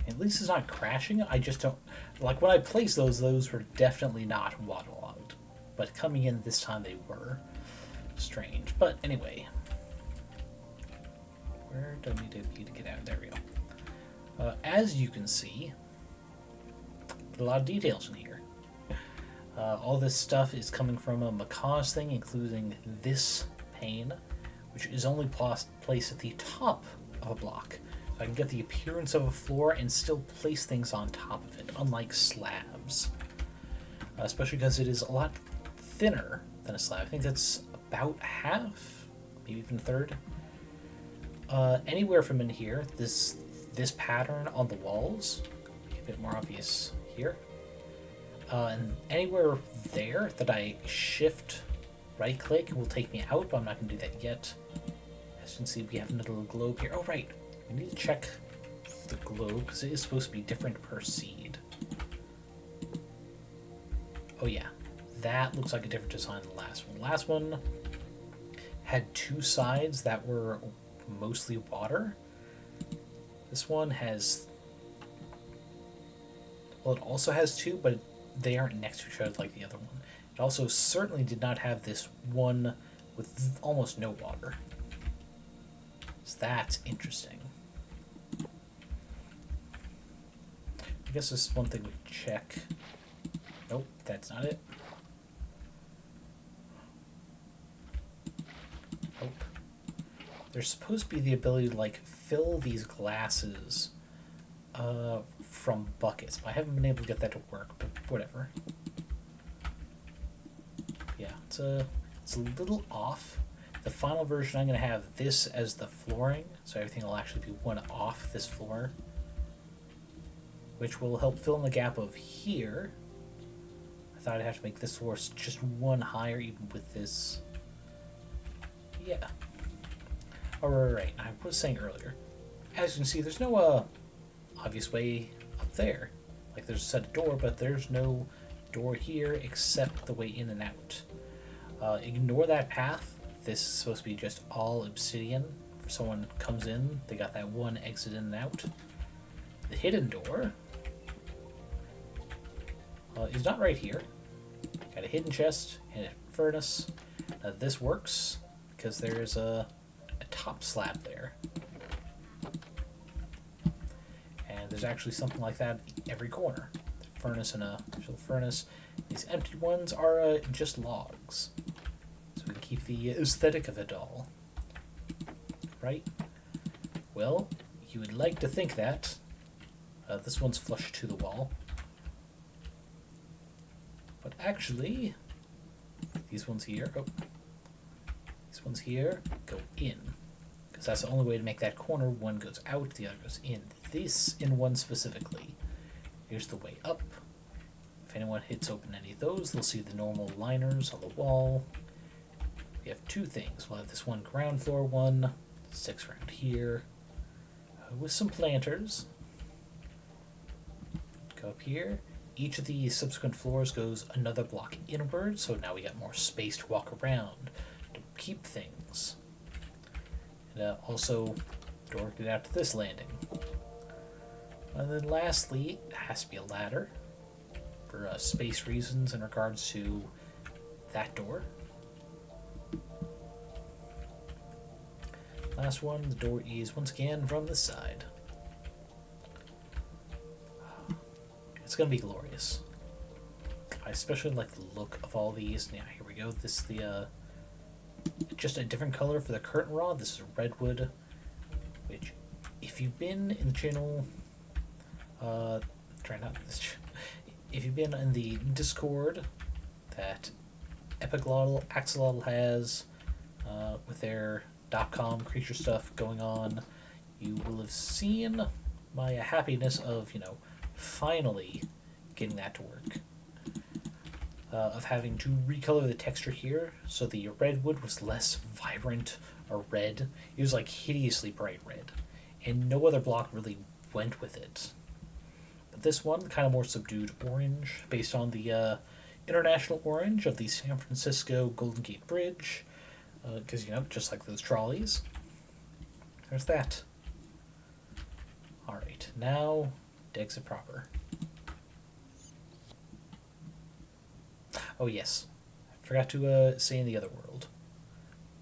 Speaker 1: At least it's not crashing. I just don't... Like, when I placed those were definitely not waterlogged. But coming in this time, they were. Strange. But anyway. Where do I need to get out? There we go. As you can see, a lot of details in here. All this stuff is coming from a Macaw's thing, including this pane, which is only placed at the top of a block. So I can get the appearance of a floor and still place things on top of it, unlike slabs. Especially because it is a lot thinner than a slab. I think that's about half, maybe even a third. Anywhere from in here, this pattern on the walls, a bit more obvious here. And anywhere there that I shift right click will take me out, but I'm not going to do that yet. As you can see, we have another little globe here. Oh, right. We need to check the globe because it is supposed to be different per seed. Oh, yeah. That looks like a different design than the last one. The last one had two sides that were mostly water. This one has, well, it also has two, but they aren't next to each other like the other one. It also certainly did not have this one with almost no water. So that's interesting. I guess this is one thing we check. Nope, that's not it. Nope. There's supposed to be the ability to like fill these glasses from buckets, but I haven't been able to get that to work, but whatever. Yeah, it's a little off. The final version, I'm going to have this as the flooring, so everything will actually be one off this floor, which will help fill in the gap of here. I thought I'd have to make this floor just one higher, even with this. Yeah. Alright, I was saying earlier, as you can see, there's no obvious way up there. Like, there's a set door, but there's no door here except the way in and out. Ignore that path. This is supposed to be just all obsidian. If someone comes in, they got that one exit in and out. The hidden door is not right here. Got a hidden chest and a furnace. This works because there's a top slab there. And there's actually something like that every corner. Furnace and a furnace. These empty ones are just logs. So we can keep the aesthetic of it all. Right? Well, you would like to think that. This one's flush to the wall. But actually, these ones here, these ones here go in. Because that's the only way to make that corner. One goes out, the other goes in. This in one specifically. Here's the way up. If anyone hits open any of those, they'll see the normal liners on the wall. We have two things. We'll have this one ground floor one, sticks around here, with some planters. Go up here. Each of the subsequent floors goes another block inward, so now we got more space to walk around, to keep things. And also, door get out to this landing. And then lastly, it has to be a ladder for space reasons in regards to that door. Last one, the door is once again from this side. It's going to be glorious. I especially like the look of all these. Yeah, here we go. This is the just a different color for the curtain rod. This is redwood, which if you've been in the channel, if you've been in the Discord that Epiglottal Axolotl has with their .com creature stuff going on, you will have seen my happiness of, finally getting that to work. Of having to recolor the texture here, so the redwood was less vibrant or red. It was like hideously bright red, and no other block really went with it. But this one, kind of more subdued orange, based on the international orange of the San Francisco Golden Gate Bridge, because, just like those trolleys. There's that. Alright, now to exit proper. Oh yes, I forgot to say in the other world.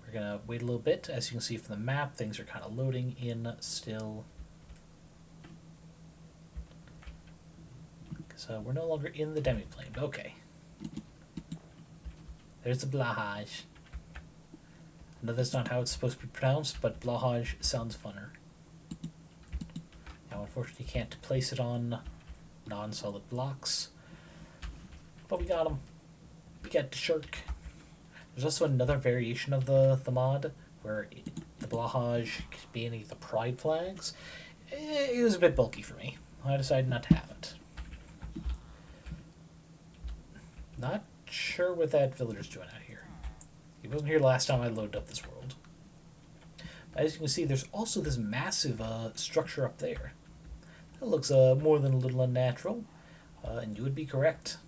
Speaker 1: We're going to wait a little bit. As you can see from the map, things are kind of loading in still. So we're no longer in the demiplane. Okay. There's the Blahaj. I know that's not how it's supposed to be pronounced, but Blahaj sounds funner. Now, unfortunately, you can't place it on non-solid blocks. But we got them. We got the shark. There's also another variation of the mod where the Blahaj could be any of the pride flags. It was a bit bulky for me. I decided not to have it. Not sure what that villager's doing out here. He wasn't here last time I loaded up this world. As you can see, there's also this massive structure up there. That looks more than a little unnatural, and you would be correct.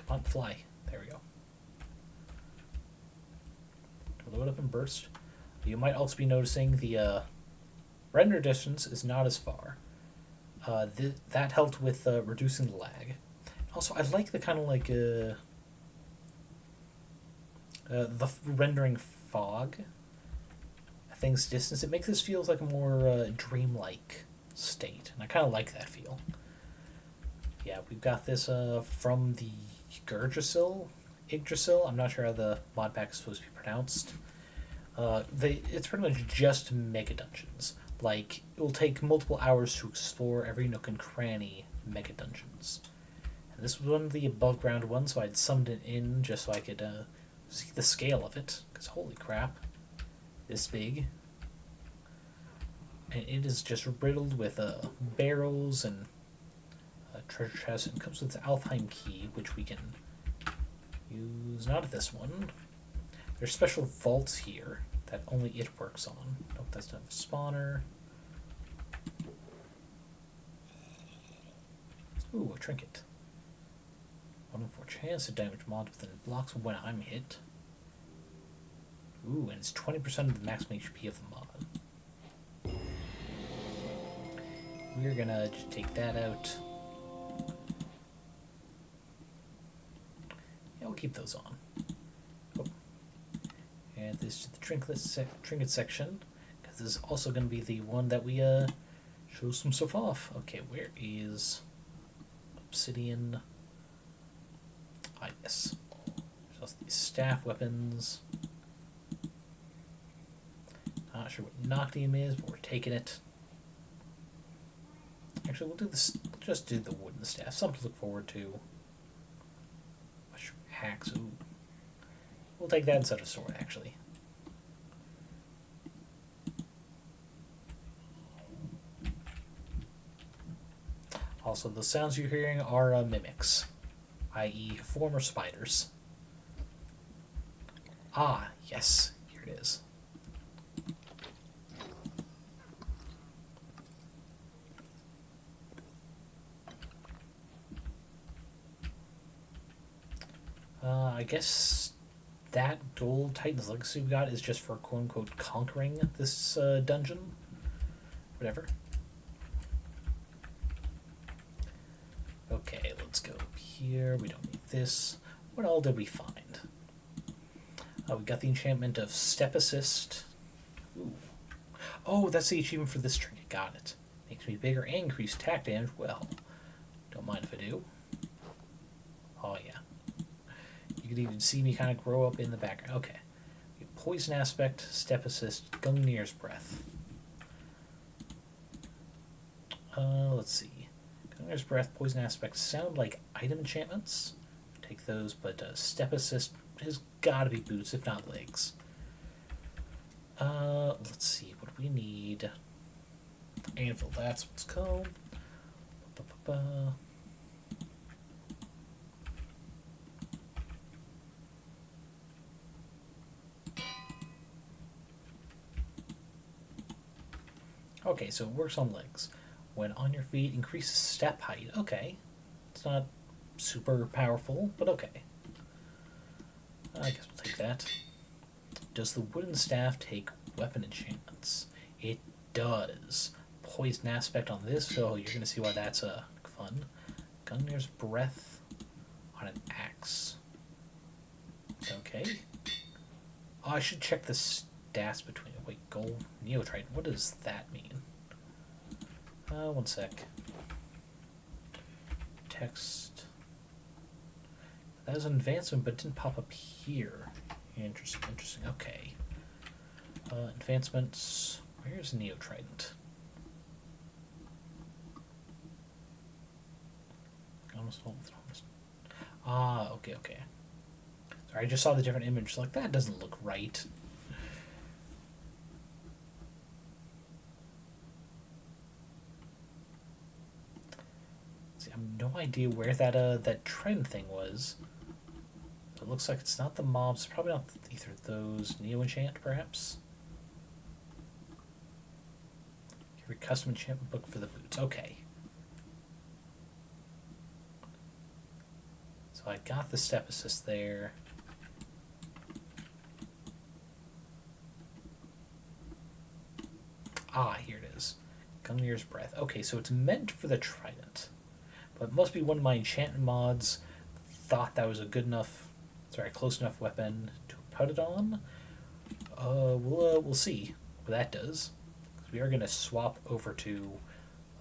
Speaker 1: Come on, fly. There we go. blow it up and burst. You might also be noticing the render distance is not as far. That helped with reducing the lag. Also, I like the kind of like the rendering fog. Things distance. It makes this feel like a more dreamlike state, and I kind of like that feel. Yeah, we've got this from the Yggdrasil. I'm not sure how the Modpack is supposed to be pronounced. It's pretty much just mega dungeons. Like, it will take multiple hours to explore every nook and cranny mega dungeons. And this was one of the above ground ones, so I'd summed it in just so I could see the scale of it. Because holy crap, this big. And it is just riddled with barrels and treasure chests. And comes with the Alfheim key, which we can use. Not at this one. There's special vaults here that only it works on. Nope, that's not a spawner. Ooh, a trinket. 1 in 4 chance to damage mobs within blocks when I'm hit. Ooh, and it's 20% of the maximum HP of the mod. We're gonna just take that out. Yeah, we'll keep those on. Oh. And this is the trinket section, because this is also going to be the one that we show some stuff off. Okay, where is obsidian? Ah, yes. There's also these staff weapons. Not sure what Noctium is, but we're taking it. Actually, we'll do this. We'll just do the wooden staff. Something to look forward to. Mushroom axe. Ooh. We'll take that instead of sword, actually. Also, the sounds you're hearing are mimics, i.e. former spiders. Ah, yes, here it is. I guess that gold Titan's Legacy we got is just for quote-unquote conquering this dungeon. Whatever. Okay, let's go here. We don't need this. What all did we find? We got the enchantment of Step Assist. Ooh. Oh, that's the achievement for this trinket. Got it. Makes me bigger and increase attack damage. Well, don't mind if I do. Oh, yeah. You could even see me kind of grow up in the background. Okay. Poison Aspect, Step Assist, Gungnir's Breath. Let's see. Gungnir's Breath, Poison Aspect sound like item enchantments. Take those, but Step Assist has got to be boots, if not legs. Let's see what we need. Anvil, that's what's called. Okay, so it works on legs. When on your feet, increases step height. Okay. It's not super powerful, but okay. I guess we'll take that. Does the wooden staff take weapon enchantments? It does. Poison aspect on this, so you're going to see why that's fun. Gungnir's Breath on an axe. Okay. Oh, I should check the stats between it. Wait, gold Neotriton. What does that mean? One sec. Text. That is an advancement, but it didn't pop up here. Interesting, interesting. Okay. Advancements. Where's Neotrident? Almost. Ah, okay, okay. Sorry, I just saw the different image. Like, that doesn't look right. See, I have no idea where that trend thing was. It looks like it's not the mobs. Probably not either of those. Neo Enchant, perhaps? Your custom enchantment book for the boots. Okay. So I got the Step Assist there. Ah, here it is. Gungnir's Breath. Okay, so it's meant for the Trident. But it must be one of my enchantment mods thought that was a good enough, close enough weapon to put it on. We'll see what that does. We are going to swap over to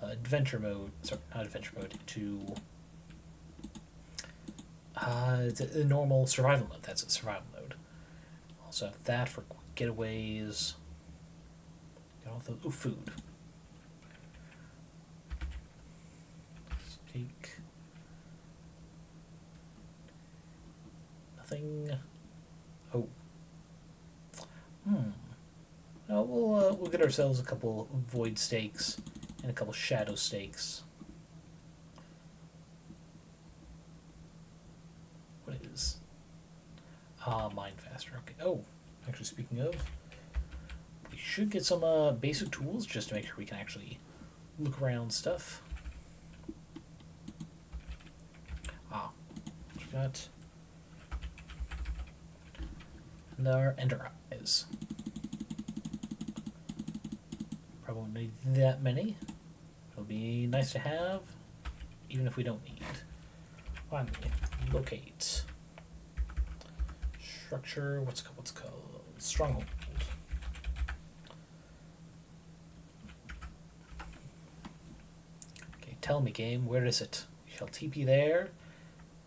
Speaker 1: adventure mode. Sorry, not adventure mode. To the normal survival mode. That's a survival mode. Also have that for getaways. Got all the food. Take nothing. Oh. No, we'll get ourselves a couple void stakes and a couple shadow stakes. What is? Mine faster. Okay. Oh, actually, speaking of, we should get some basic tools just to make sure we can actually look around stuff. We got and our ender eyes. Probably won't need that many. It'll be nice to have, even if we don't need. Finally, locate. Structure. What's it called? Stronghold. Okay, tell me, game, where is it? We shall TP there.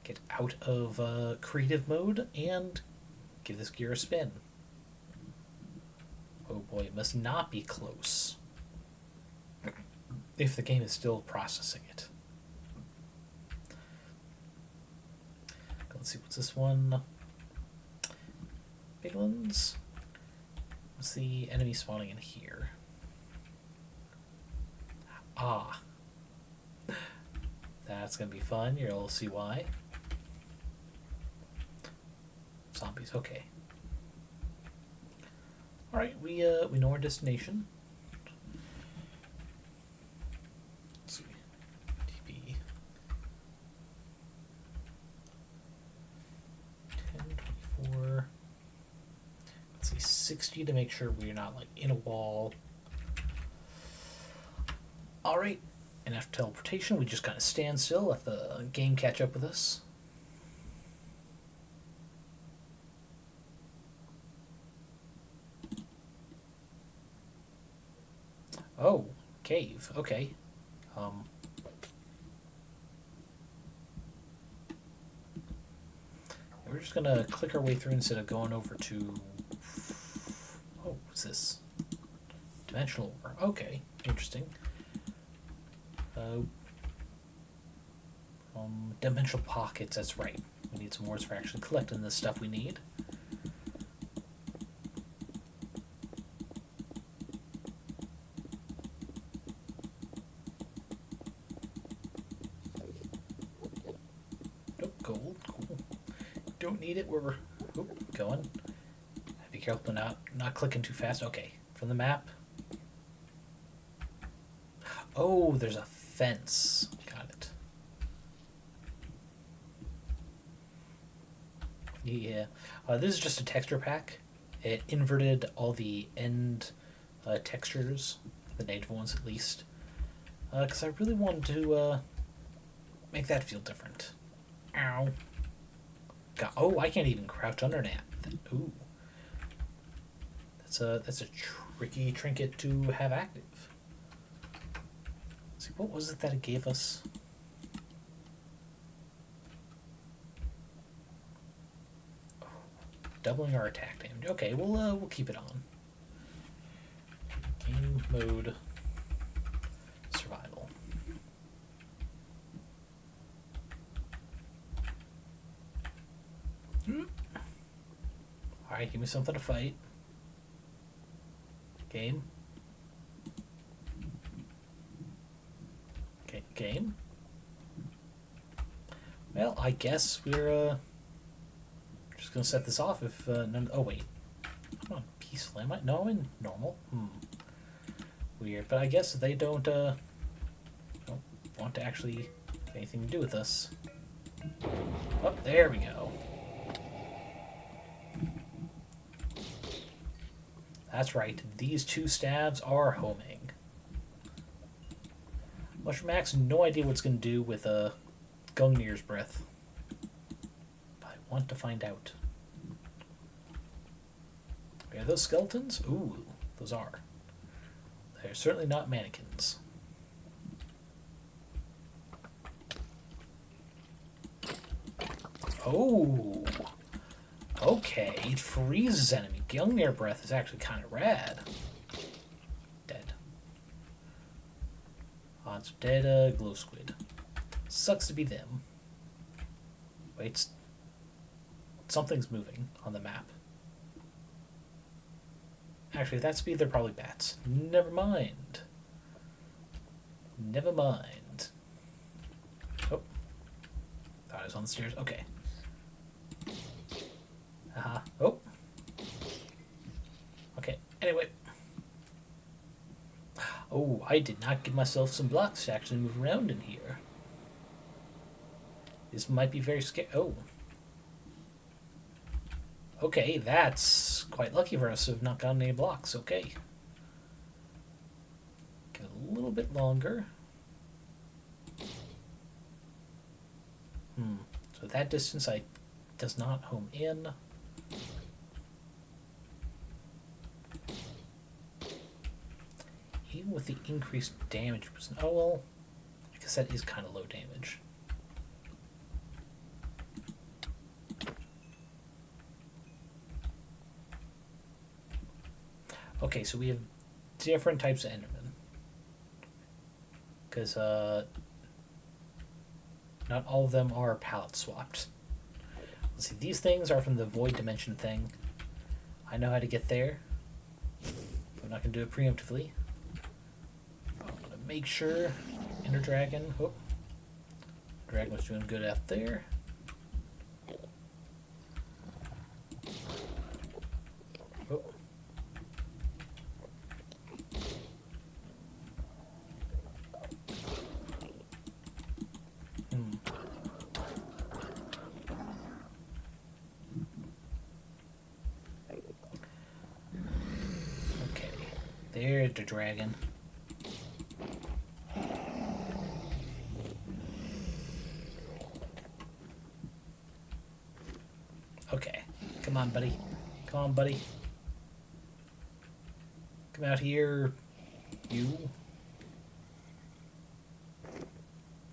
Speaker 1: Get out of creative mode and give this gear a spin. Oh boy, it must not be close. If the game is still processing it. Let's see, what's this one? Big ones? What's the enemy spawning in here? Ah. That's gonna be fun. You'll see why. Zombies, okay. Alright, we know our destination. Let's see. TP 10, 24. Let's see, 60 to make sure we're not like in a wall. Alright, and after teleportation we just kind of stand still, let the game catch up with us. Oh, cave. Okay. We're just gonna click our way through instead of going over to. Oh, what's this? Dimensional ore. Okay, interesting. Dimensional pockets. That's right. We need some ores for actually collecting the stuff we need. Gold, cool. Don't need it. We're going. Be careful not clicking too fast. Okay, from the map. Oh, there's a fence. Got it. Yeah. This is just a texture pack. It inverted all the end textures, the native ones at least, because I really wanted to make that feel different. Ow. God, oh, I can't even crouch under that. Ooh. That's a tricky trinket to have active. Let's see, what was it that it gave us? Oh, doubling our attack damage. Okay, we'll keep it on. Game mode survival. Alright, give me something to fight. Game. Okay, game. Well, I guess we're just gonna set this off if none. Oh wait, I'm on peaceful. Am I? No, I'm in normal. Weird, but I guess they don't want to actually have anything to do with us. Oh, there we go. That's right, these two stabs are homing. Mushroom Axe, no idea what's going to do with Gungnir's breath. But I want to find out. Are those skeletons? Ooh, those are. They're certainly not mannequins. Oh, okay. It freezes enemy. Gungnir breath is actually kind of rad. Dead. Odds of dead, glow squid. Sucks to be them. Wait, something's moving on the map. Actually, if that's speed, they're probably bats. Never mind. Never mind. Oh. Thought I was on the stairs. Okay. Oh. Okay, anyway. Oh, I did not give myself some blocks to actually move around in here. This might be very scary. Oh. Okay, that's quite lucky for us to have not gotten any blocks. Okay. Get a little bit longer. So that distance does not home in. Even with the increased damage. Oh well, I guess that is kind of low damage. Okay, so we have different types of Endermen. Because not all of them are palette swapped. Let's see, these things are from the Void Dimension thing. I know how to get there. I'm not going to do it preemptively. I'm going to make sure. Ender Dragon. Oh. Dragon was doing good out there. Oh. Okay. There's the dragon. Okay. Come on, buddy. Come on, buddy. Come out here, you.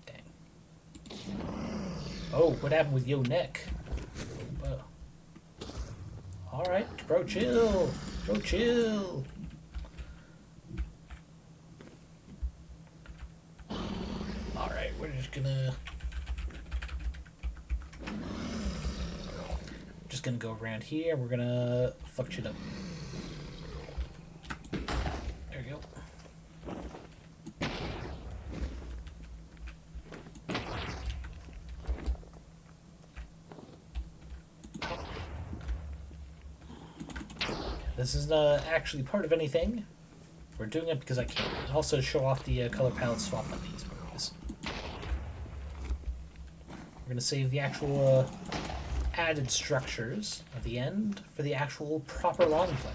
Speaker 1: Dang. Oh, what happened with yo neck? Alright, bro, chill. Bro, chill. Alright, we're just gonna go around here. We're gonna fuck shit up. There we go. This is not actually part of anything. We're doing it because I can. Also show off the color palette swap on these movies. We're going to save the actual added structures at the end for the actual proper long play.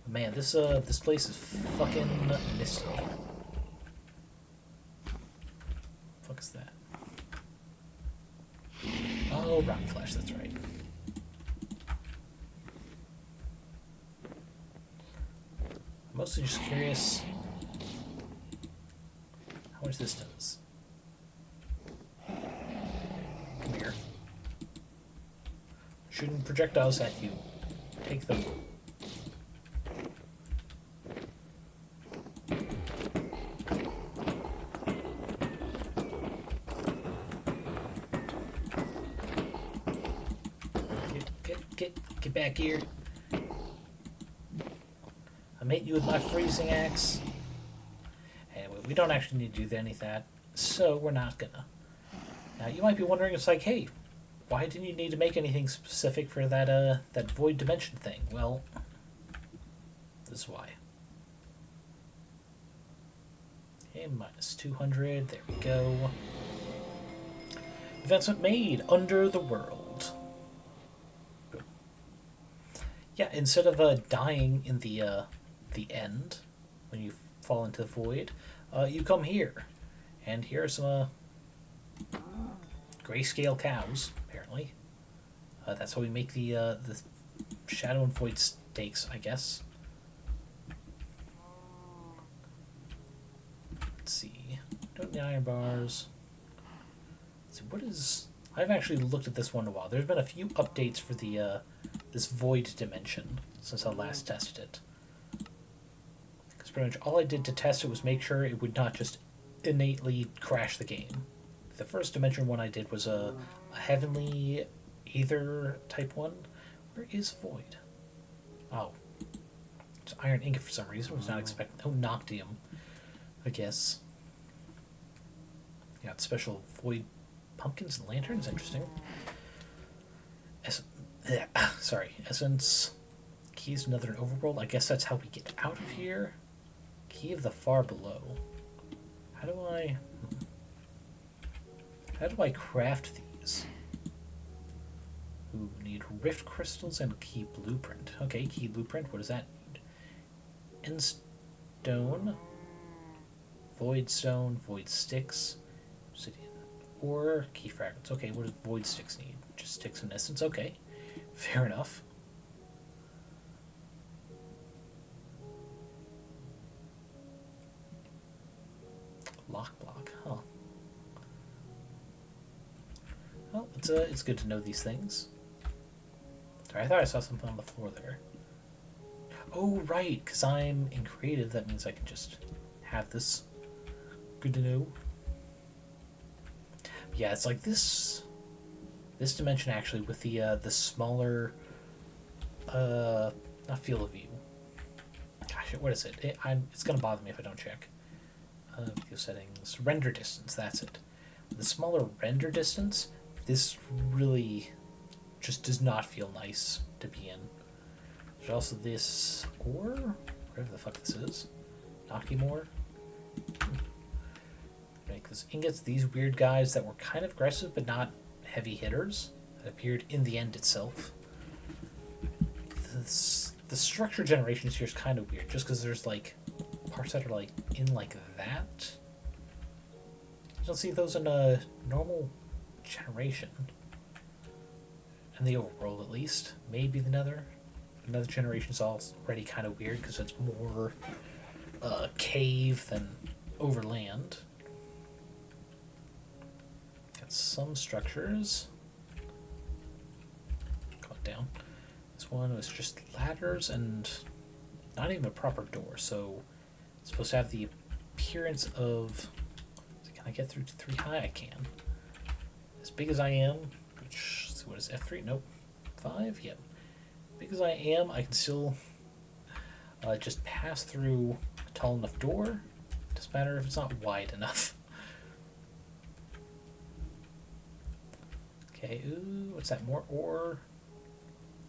Speaker 1: Man, this place is fucking misty. Fuck is that? Oh, rotten flesh, that's right. I'm mostly just curious how much this does. Come here. Shooting projectiles at you. Take them. Get back here. I'm hitting you with my freezing axe. Anyway, we don't actually need to do any of that, so we're not gonna. Now you might be wondering, it's like, hey, why didn't you need to make anything specific for that that void dimension thing? Well, this is why. Okay, minus 200. There we go. Advancement made. Under the world. Yeah, instead of dying in the the end, when you fall into the void, you come here. And here are some grayscale cows, apparently. That's how we make the shadow and void stakes, I guess. Let's see. Don't need iron bars. Let's see, what is... I've actually looked at this one in a while. There's been a few updates for the this void dimension since I last tested it. Because pretty much all I did to test it was make sure it would not just innately crash the game. The first dimension one I did was a heavenly aether type one. Where is void? Oh. It's iron ingot for some reason. I was not expecting... Oh, noctium, I guess. Got special void pumpkins and lanterns. Interesting. Sorry. Essence. Keys to another overworld. I guess that's how we get out of here. Key of the far below. How do I craft these? Ooh, need rift crystals and key blueprint. Okay, key blueprint. What does that need? End stone. Void stone. Void sticks. Obsidian. Or key fragments. Okay, what does void sticks need? Just sticks and essence. Okay, fair enough. Lock block, huh? Well, it's good to know these things. Sorry, I thought I saw something on the floor there. Oh, right, because I'm in creative, that means I can just have this. Good to know. Yeah, it's like this dimension actually with the smaller not field of view. Gosh, what is it? It's gonna bother me if I don't check. Video settings, render distance. That's it. The smaller render distance, this really just does not feel nice to be in. There's also this ore, whatever the fuck this is, Noctimore. Make this ingots. These weird guys that were kind of aggressive but not heavy hitters that appeared in the end itself. The structure generations here is kind of weird, just because there's like parts that are like in like that. You don't see those in a normal generation. In the overworld, at least. Maybe the nether. Another generation's already kind of weird because it's more cave than overland. Got some structures. Go down. This one was just ladders and not even a proper door, so it's supposed to have the appearance of... Can I get through to 3 high? I can. As big as I am, which, let's see, what is F3? Nope. 5? Yep. Big as I am, I can still just pass through a tall enough door. Doesn't matter if it's not wide enough. Okay, ooh, what's that? More ore?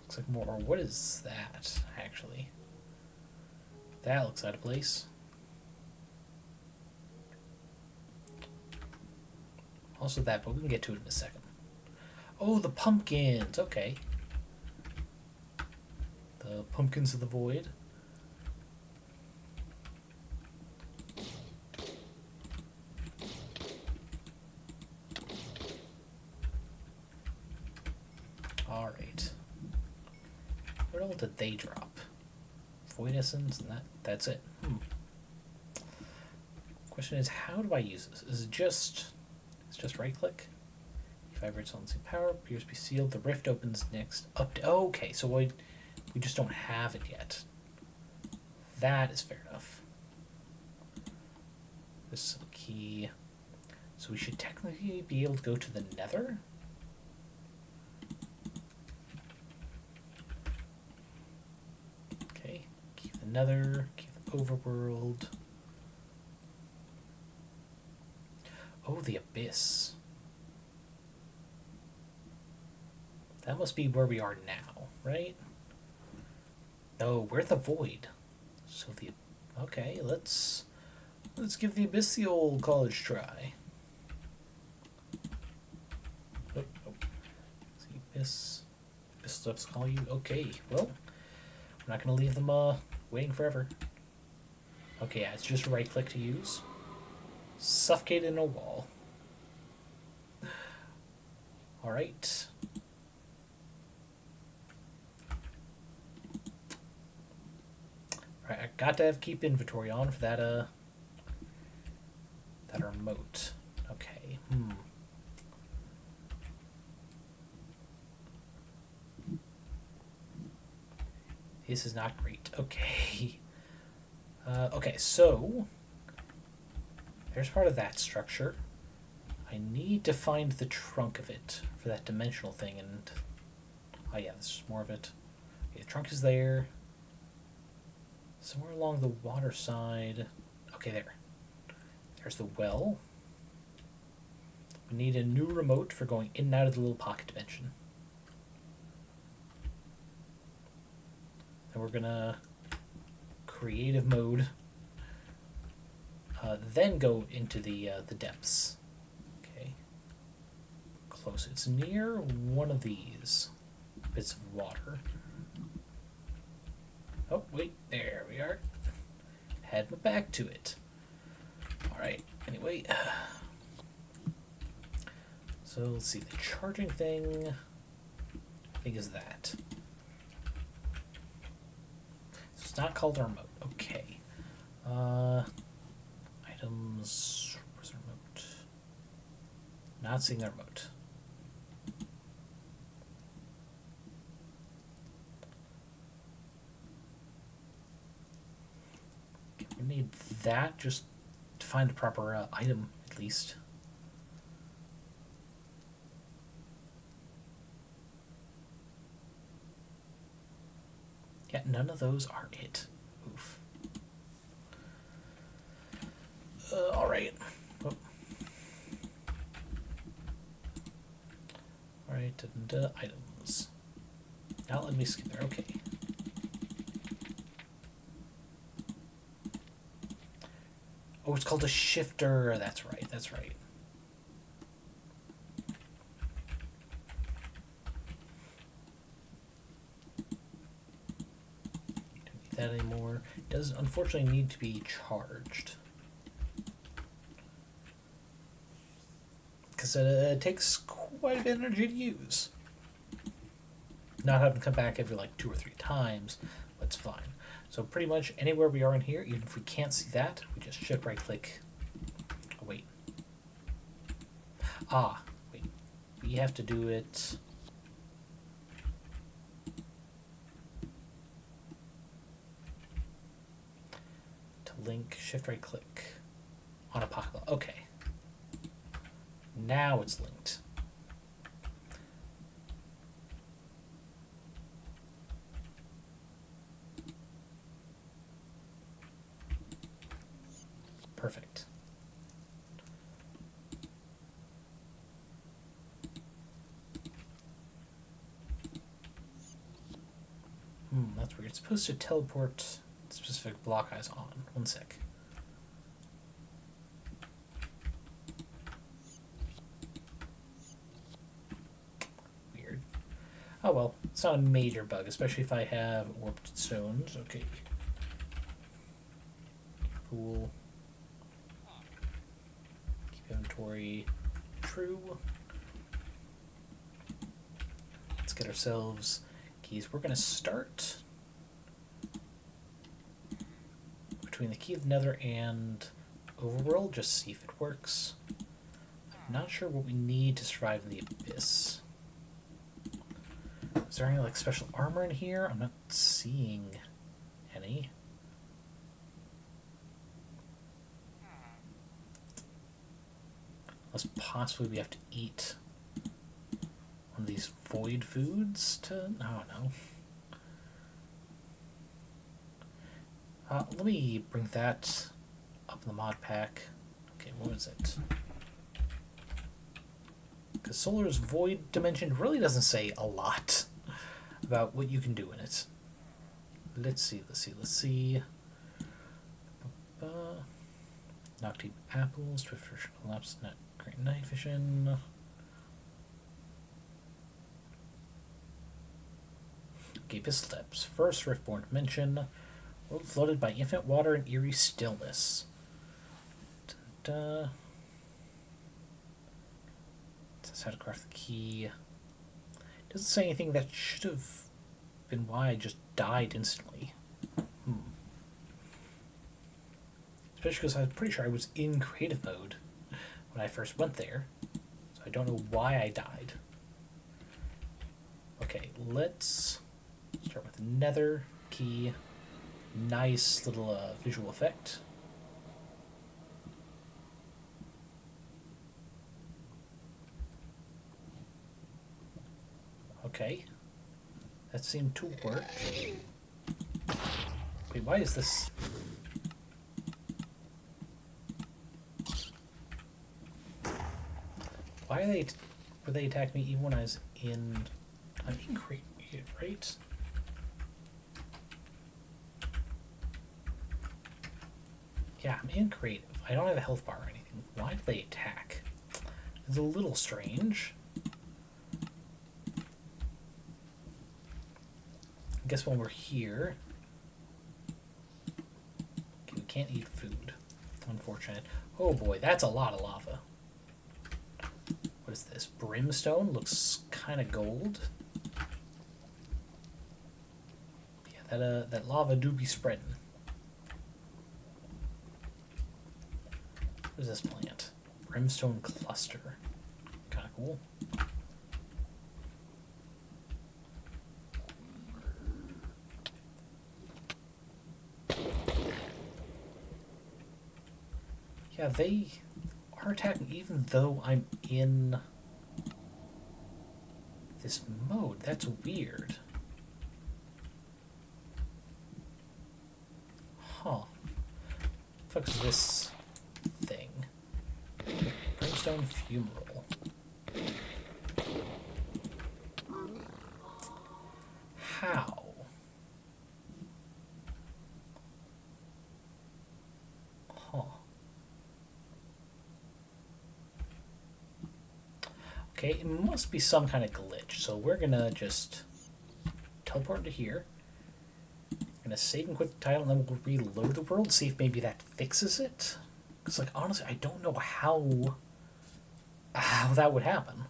Speaker 1: Looks like more ore. What is that, actually? That looks out of place. Also that, but we can get to it in a second. Oh, the pumpkins! Okay. The pumpkins of the void. Alright. What all did they drop? Void essence and that's it. Question is, how do I use this? Is it just... It's just right click? If I vibrates on the power, appears to be sealed. The rift opens next. Okay, so we just don't have it yet. That is fair enough. This is a key. So we should technically be able to go to the nether. Okay, key the nether, key the overworld. Oh, the abyss. That must be where we are now, right? No, we're at the void. So the... Okay, let's give the abyss the old college try. Oh. See, abyss. Abyss stuff's call you. Okay, well, we're not going to leave them waiting forever. Okay, yeah, it's just right click to use. Suffocate in a wall. Alright. Alright, I got to have keep inventory on for that that remote. Okay. This is not great. Okay. Okay, so there's part of that structure. I need to find the trunk of it for that dimensional thing, and oh yeah, this is more of it. Okay, the trunk is there. Somewhere along the water side. Okay, there. There's the well. We need a new remote for going in and out of the little pocket dimension. And we're gonna creative mode. Then go into the depths. Okay. Close. It's near one of these bits of water. Oh wait, there we are. Had my back to it. All right. Anyway, so let's see. The charging thing, I think, is that. It's not called a remote. Okay. Items. Where's the remote? Not seeing the remote. Okay, we need that just to find the proper item, at least. Yeah, none of those are it. Oof. Alright. Oh. Alright, items. Now let me skip there. Okay. Oh, it's called a shifter. That's right, that's right. Don't need that anymore. It does unfortunately need to be charged. Because it takes quite a bit of energy to use. Not having to come back every like 2 or 3 times, but it's fine. So pretty much anywhere we are in here, even if we can't see that, we just shift right click. Oh, wait. Ah, wait. We have to do it. To link, shift right click on a pocket. Okay. Now it's linked. Perfect. That's weird. It's supposed to teleport specific block eyes on. One sec. Weird. Oh well, it's not a major bug, especially if I have warped stones. Okay. Cool. Keep inventory true. Let's get ourselves keys. We're gonna start between the key of the Nether and Overworld, just see if it works. I'm not sure what we need to survive in the Abyss. Is there any like special armor in here? I'm not seeing any. Unless possibly we have to eat one of these void foods to... I don't know. Let me bring that up in the mod pack. Okay, what is it? Because Solar's void dimension really doesn't say a lot about what you can do in it. Let's see. Nocturnal apples, Swift Vision, Collapse, Net, Great Night Vision. Okay, pistol steps. First, Riftborn Dimension. World flooded by infinite water and eerie stillness. Dun, that's how to craft the key. Doesn't say anything that should have been why I just died instantly. Especially because I was pretty sure I was in creative mode when I first went there. So I don't know why I died. Okay, let's start with nether key. Nice little visual effect. Okay. That seemed to work. Wait, why is this... Why are they... Were they attacking me even when I was in... I'm in creative, right? Yeah, I'm in creative. I don't have a health bar or anything. Why do they attack? It's a little strange. I guess when we're here... Okay, we can't eat food. Unfortunate. Oh boy, that's a lot of lava. What is this? Brimstone? Looks kind of gold. Yeah, that lava do be spreading. What is this plant? Brimstone cluster. Kind of cool. Yeah, they are attacking even though I'm in this mode. That's weird. Huh. What the fuck is this thing? Brimstone fumarole. How? Huh. Okay, it must be some kind of glitch. So we're gonna just teleport to here. We're gonna save and quit the title, and then we'll reload the world, see if maybe that fixes it. Because, like, honestly, I don't know how that would happen.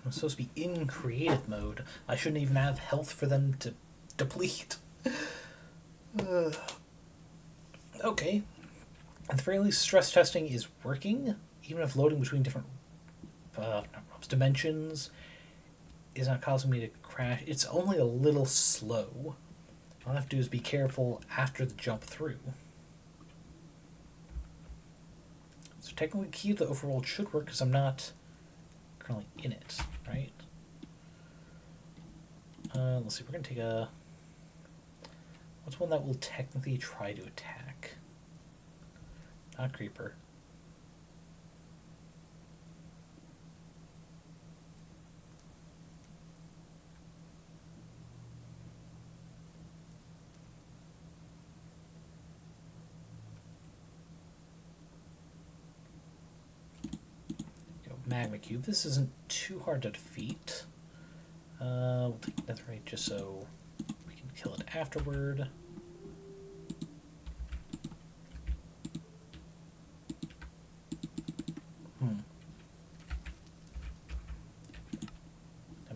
Speaker 1: I'm supposed to be in creative mode. I shouldn't even have health for them to deplete. Okay. At the very least, stress testing is working, even if loading between different dimensions is not causing me to crash. It's only a little slow. All I have to do is be careful after the jump through. So technically, key to the overworld should work because I'm not currently in it, right? Let's see. We're gonna take a. What's one that will technically try to attack? Not creeper. Magma cube. This isn't too hard to defeat. We'll take netherite just so we can kill it afterward. I'm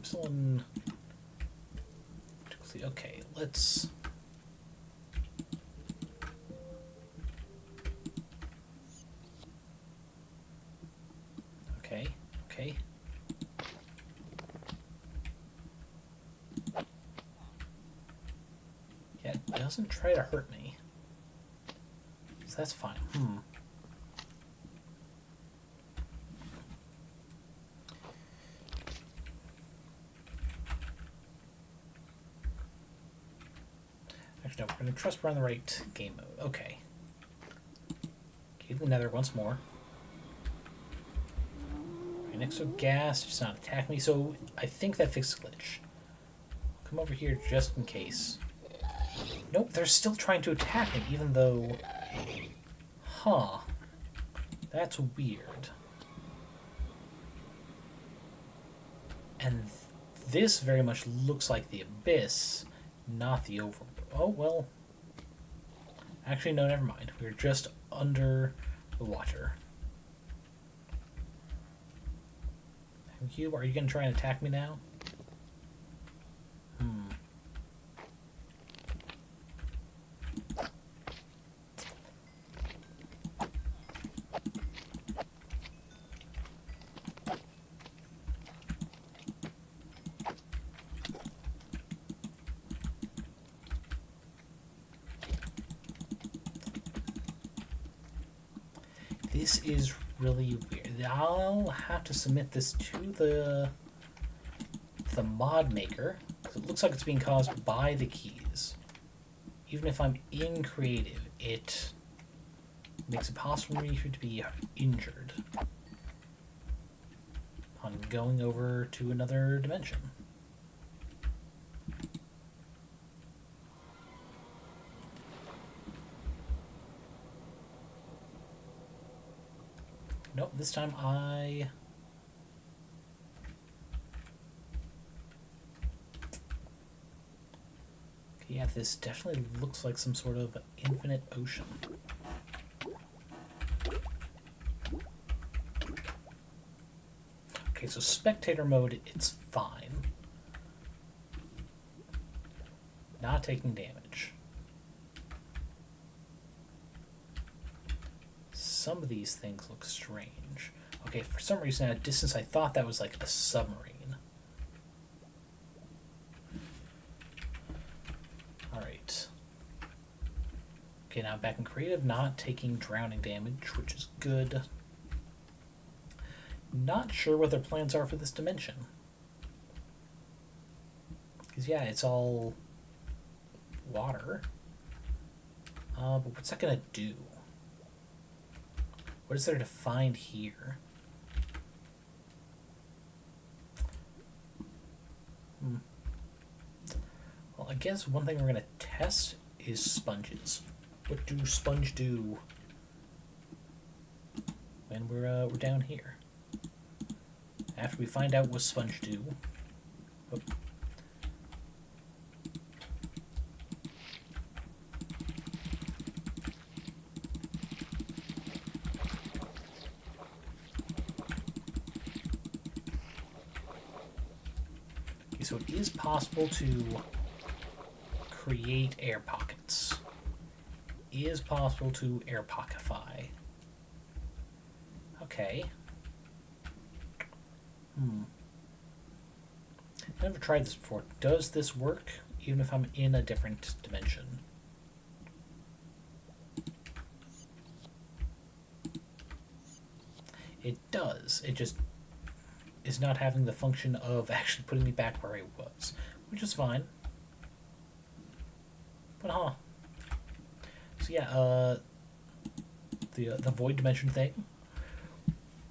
Speaker 1: still in. Okay, let's. Okay. Yeah, it doesn't try to hurt me. So that's fine. Actually, no, we're going to trust we're on the right game mode. Okay. Keep the nether once more. Next to gas does not attack me, so I think that fixed the glitch. Come over here just in case. Nope, they're still trying to attack me, even though... Huh. That's weird. And This very much looks like the abyss, not the over. Oh, well. Actually, no, never mind. We're just under the water. Thank you. Are you going to try and attack me now? This is really weird. I'll have to submit this to the mod maker, because it looks like it's being caused by the keys. Even if I'm in creative, it makes it possible for me to be injured on going over to another dimension. Nope, this time I... Okay, yeah, this definitely looks like some sort of infinite ocean. Okay, so spectator mode, it's fine. Not taking damage. Some of these things look strange. Okay, for some reason at a distance I thought that was like a submarine. Alright. Okay, now back in creative, not taking drowning damage, which is good. Not sure what their plans are for this dimension. Because yeah, it's all water. But what's that gonna do? What is there to find here? Well, I guess one thing we're going to test is sponges. What do sponge do when we're down here? After we find out what sponge do... Oh. So it is possible to create air pockets. It is possible to air pockify. Okay. I've never tried this before. Does this work even if I'm in a different dimension? It does. It just is not having the function of actually putting me back where I was, which is fine. But so yeah, the void dimension thing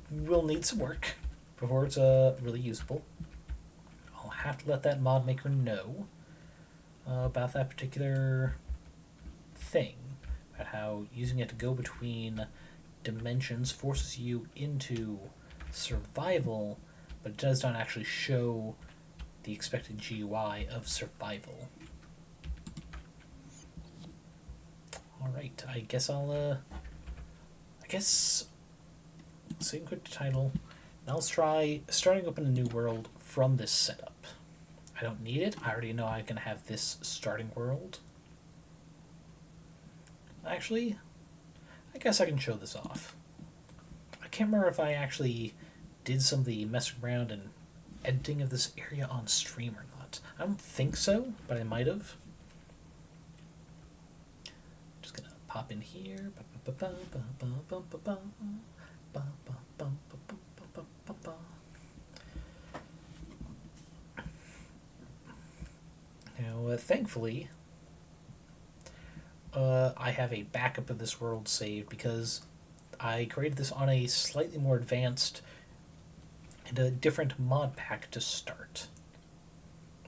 Speaker 1: will need some work before it's really usable. I'll have to let that mod maker know about that particular thing, about how using it to go between dimensions forces you into survival, but it does not actually show the expected GUI of survival. Alright, I guess same quick title. Now let's try starting up in a new world from this setup. I don't need it. I already know I can have this starting world. Actually, I guess I can show this off. I can't remember if I actually did some of the messing around and editing of this area on stream or not. I don't think so, but I might have. Just gonna pop in here. Now, thankfully, I have a backup of this world saved because I created this on a slightly more advanced and a different mod pack to start.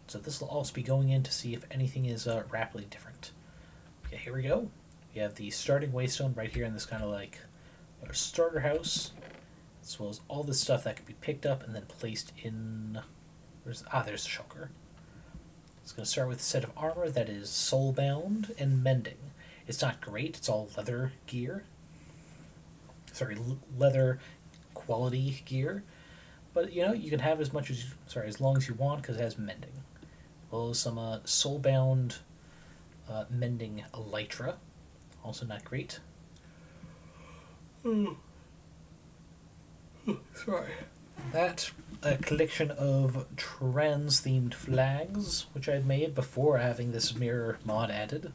Speaker 1: So this will also be going in to see if anything is rapidly different. Okay, here we go. We have the starting waystone right here in this kind of like our starter house, as well as all this stuff that can be picked up and then placed in There's the shulker. It's going to start with a set of armor that is soulbound and mending. It's not great. It's all leather gear. Sorry, leather quality gear. But, you can have as long as you want because it has mending. Well, some soulbound mending elytra. Also not great. Sorry. That, a collection of trans-themed flags, which I had made before having this mirror mod added.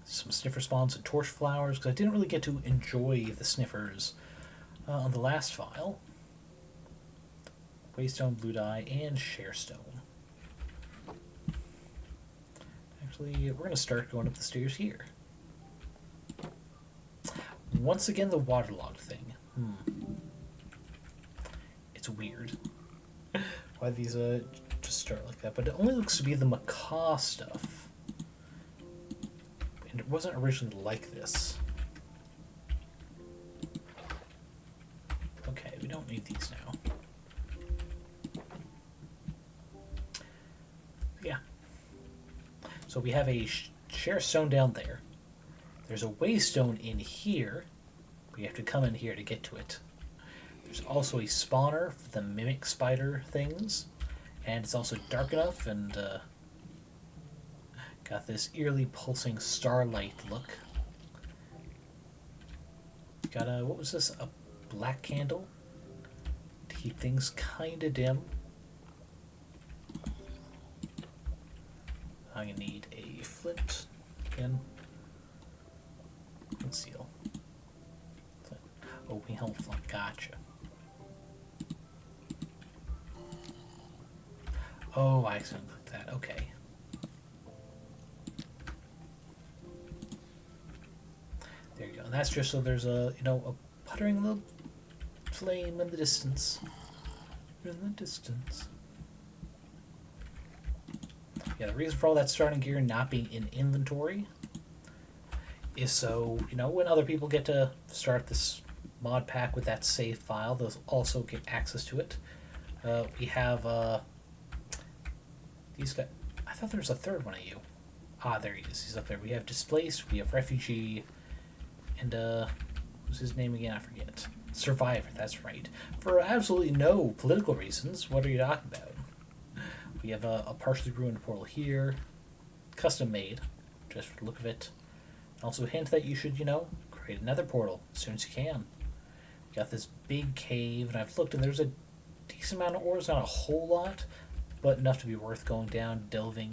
Speaker 1: Some sniffer spawns and torch flowers, because I didn't really get to enjoy the sniffers on the last file. Waystone, blue dye, and sharestone. Actually, we're going to start going up the stairs here. Once again, the waterlogged thing. It's weird why these just start like that, but it only looks to be the macaw stuff, and it wasn't originally like this. Okay, we don't need these now. Yeah. So we have a share stone down there. There's a waystone in here. We have to come in here to get to it. There's also a spawner for the mimic spider things, and it's also dark enough and got this eerily pulsing starlight look. Got a, what was this, a black candle to keep things kinda dim. I'm gonna need a flint again. Conceal. Opening helmet flint, gotcha. Oh, I accidentally clicked that. Okay. There you go. And that's just so there's a puttering little flame in the distance. In the distance. Yeah, the reason for all that starting gear not being in inventory is so, when other people get to start this mod pack with that save file, they'll also get access to it. We have these guys. I thought there was a third one of you. There he is. He's up there. We have Displaced, we have Refugee, and what's his name again? I forget. Survivor, that's right. For absolutely no political reasons. What are you talking about? We have a partially ruined portal here. Custom made, just for the look of it. Also a hint that you should, create another portal as soon as you can. We got this big cave, and I've looked, and there's a decent amount of ores, not a whole lot, but enough to be worth going down, delving.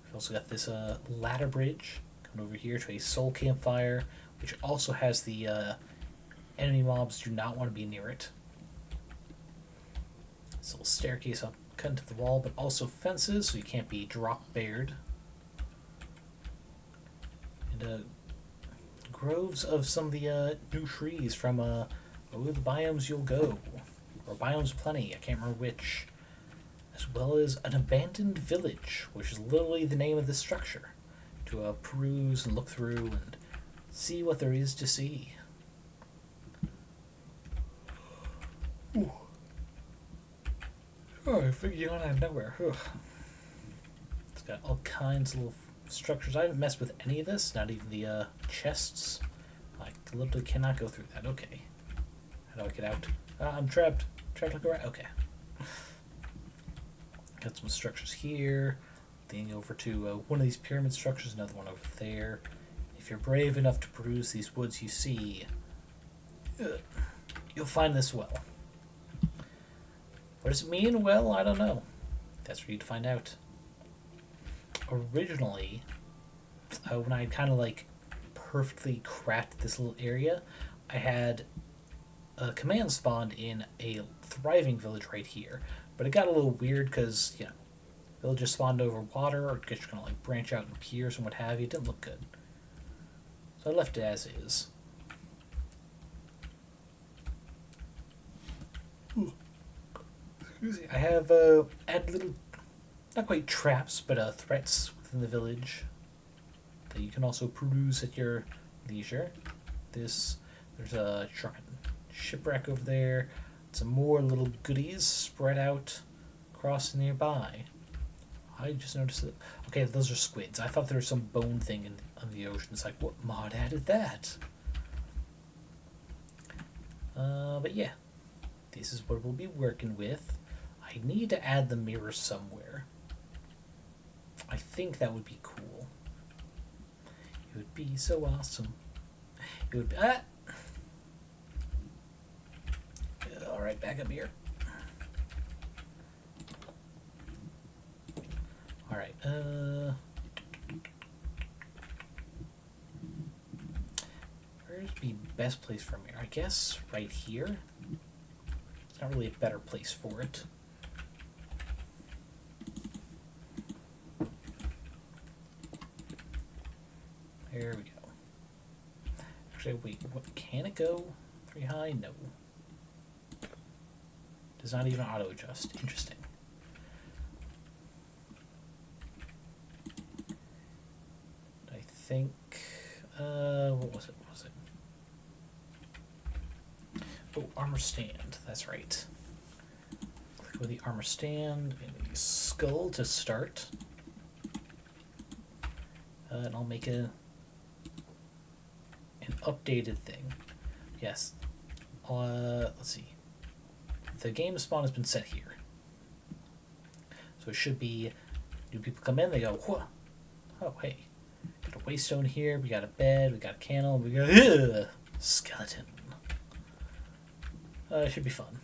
Speaker 1: We've also got this ladder bridge coming over here to a soul campfire, which also has the enemy mobs do not want to be near it. This little staircase up cut into the wall, but also fences, so you can't be drop-bared. And groves of some of the new trees from the biomes you'll go, or biomes plenty, I can't remember which, as well as an abandoned village, which is literally the name of this structure, to peruse and look through and see what there is to see. Ooh. Oh, I figured you out of nowhere. Ugh. It's got all kinds of little structures. I haven't messed with any of this, not even the chests. I literally cannot go through that. Okay. How do I get out? I'm trapped. Trapped like a rat. Okay. Got some structures here. Then over to one of these pyramid structures, another one over there. If you're brave enough to peruse these woods you see, you'll find this well. What does it mean? Well, I don't know. That's for you to find out. Originally, when I kind of perfectly cracked this little area, I had a command spawned in a thriving village right here. But it got a little weird because, villages spawned over water or just going to branch out in piers and what have you. It didn't look good. So I left it as is. Ooh. Excuse me. I have added little, not quite traps, but threats within the village that you can also peruse at your leisure. There's a shrunken shipwreck over there. some more little goodies spread out across nearby. I just noticed that. Okay, those are squids. I thought there was some bone thing in the ocean. It's like, what mod added that? But yeah, this is what we'll be working with. I need to add the mirror somewhere. I think that would be cool. It would be so awesome. It would be... Alright, back up here. Alright, where's the best place for a mirror? I guess right here. It's not really a better place for it. There we go. Actually, wait, what, can it go pretty high? No. Does not even auto adjust. Interesting. I think, what was it? Oh, armor stand. That's right. Click with the armor stand and the skull to start. And I'll make an updated thing. Yes. Let's see. The game spawn has been set here. So it should be, new people come in, they go, whoa. Oh, hey. Got a waystone here, we got a bed, we got a candle, we got a skeleton. It should be fun.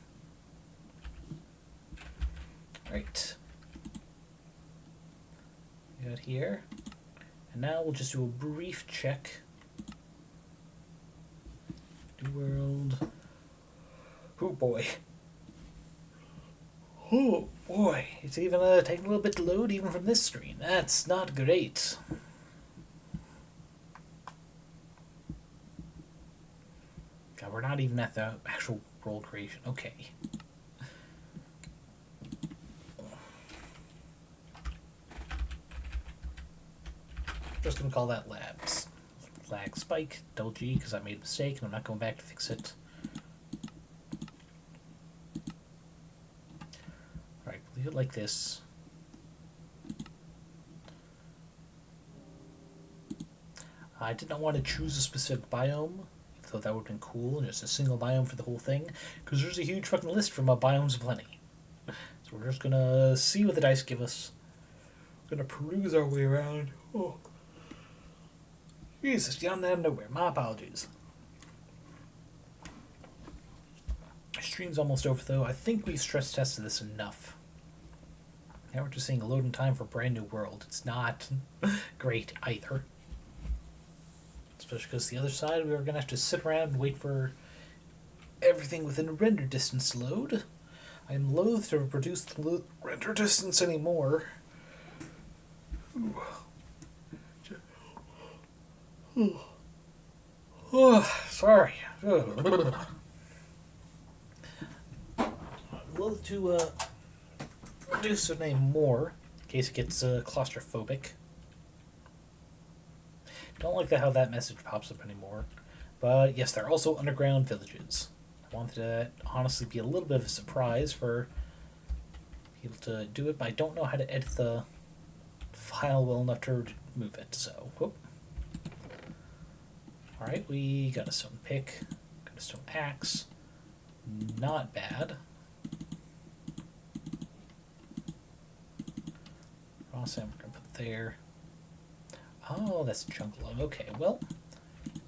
Speaker 1: Alright. We got here. And now we'll just do a brief check. New world. Oh boy. Oh boy. It's even taking a little bit to load even from this screen. That's not great. God, we're not even at the actual world creation. Okay. Just gonna call that labs. Lag spike, double G, because I made a mistake and I'm not going back to fix it. Alright, leave it like this. I did not want to choose a specific biome. I thought that would have been cool, just a single biome for the whole thing, because there's a huge fucking list from biomes plenty. So we're just gonna see what the dice give us. We're gonna peruse our way around. Oh. Jesus, down there nowhere. My apologies. Stream's almost over though. I think we've stress tested this enough. Now we're just seeing a loading time for a brand new world. It's not great either. Especially because the other side we were going to have to sit around and wait for everything within render distance to load. I'm loath to reproduce the render distance anymore. Oh, sorry. I'm loath to reduce the name more in case it gets claustrophobic. Don't like how that message pops up anymore. But yes, there are also underground villages. I wanted to honestly be a little bit of a surprise for people to do it, but I don't know how to edit the file well enough to move it, so whoop. Alright, we got a stone pick, got a stone axe. Not bad. Raw sand we're going to put there. Oh, that's jungle log. Okay, well,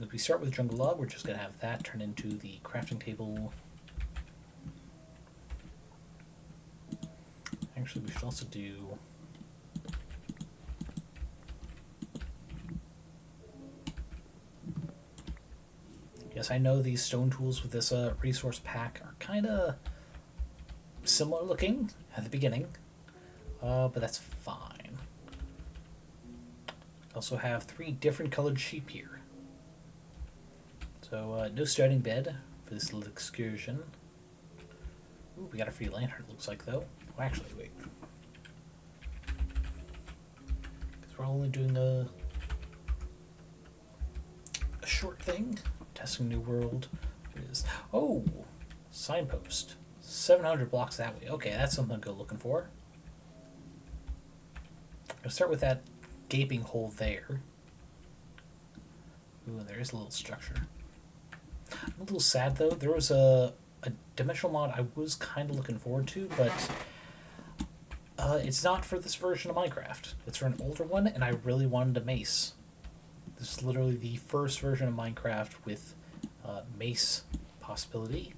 Speaker 1: if we start with jungle log, we're just going to have that turn into the crafting table. Actually, we should also do... Yes, I know these stone tools with this resource pack are kind of similar looking at the beginning, but that's fine. Also have 3 different colored sheep here. So no starting bed for this little excursion. Ooh, we got a free lantern, it looks like, though. Oh, actually, wait. Because we're only doing a short thing. Testing new world. Oh, signpost. 700 blocks that way. Okay, that's something to go looking for. I'll start with that gaping hole there. Ooh, there is a little structure. I'm a little sad though. There was a dimensional mod I was kind of looking forward to, but it's not for this version of Minecraft. It's for an older one, and I really wanted a mace. This is literally the first version of Minecraft with mace possibility.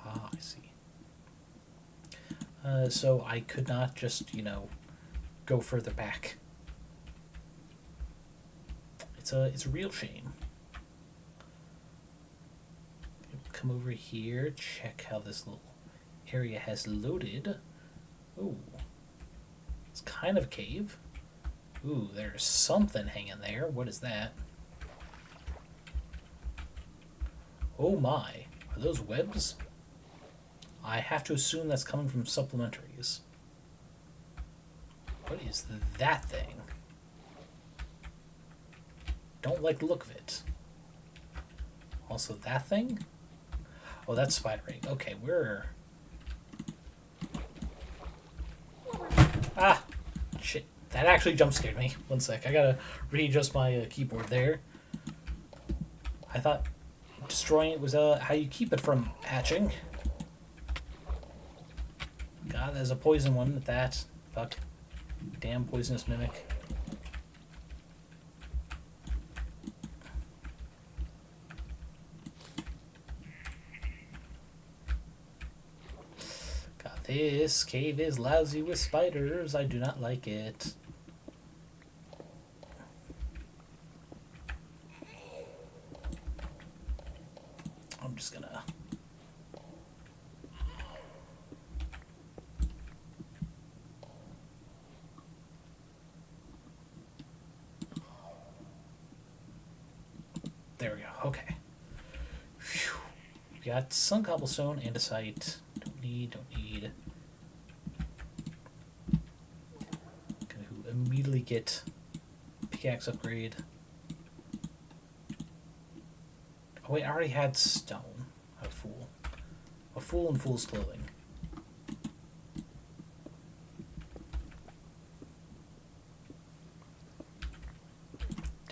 Speaker 1: Ah, I see. So I could not just, go further back. It's a real shame. Come over here, check how this little area has loaded. Ooh. It's kind of a cave. Ooh, there's something hanging there. What is that? Oh my. Are those webs? I have to assume that's coming from supplementaries. What is that thing? Don't like the look of it. Also that thing? Oh, that's spidering. Okay, we're... Ah! Shit. That actually jump scared me. One sec. I gotta readjust my keyboard there. I thought destroying it was how you keep it from hatching. God, there's a poison one at that. Fuck. Damn poisonous mimic. God, this cave is lousy with spiders. I do not like it. I'm just gonna... There we go. Okay. Phew. We got some cobblestone and a site. Don't need. Gonna immediately get pickaxe upgrade. Oh wait, I already had stone. I'm a fool. A fool in fool's clothing.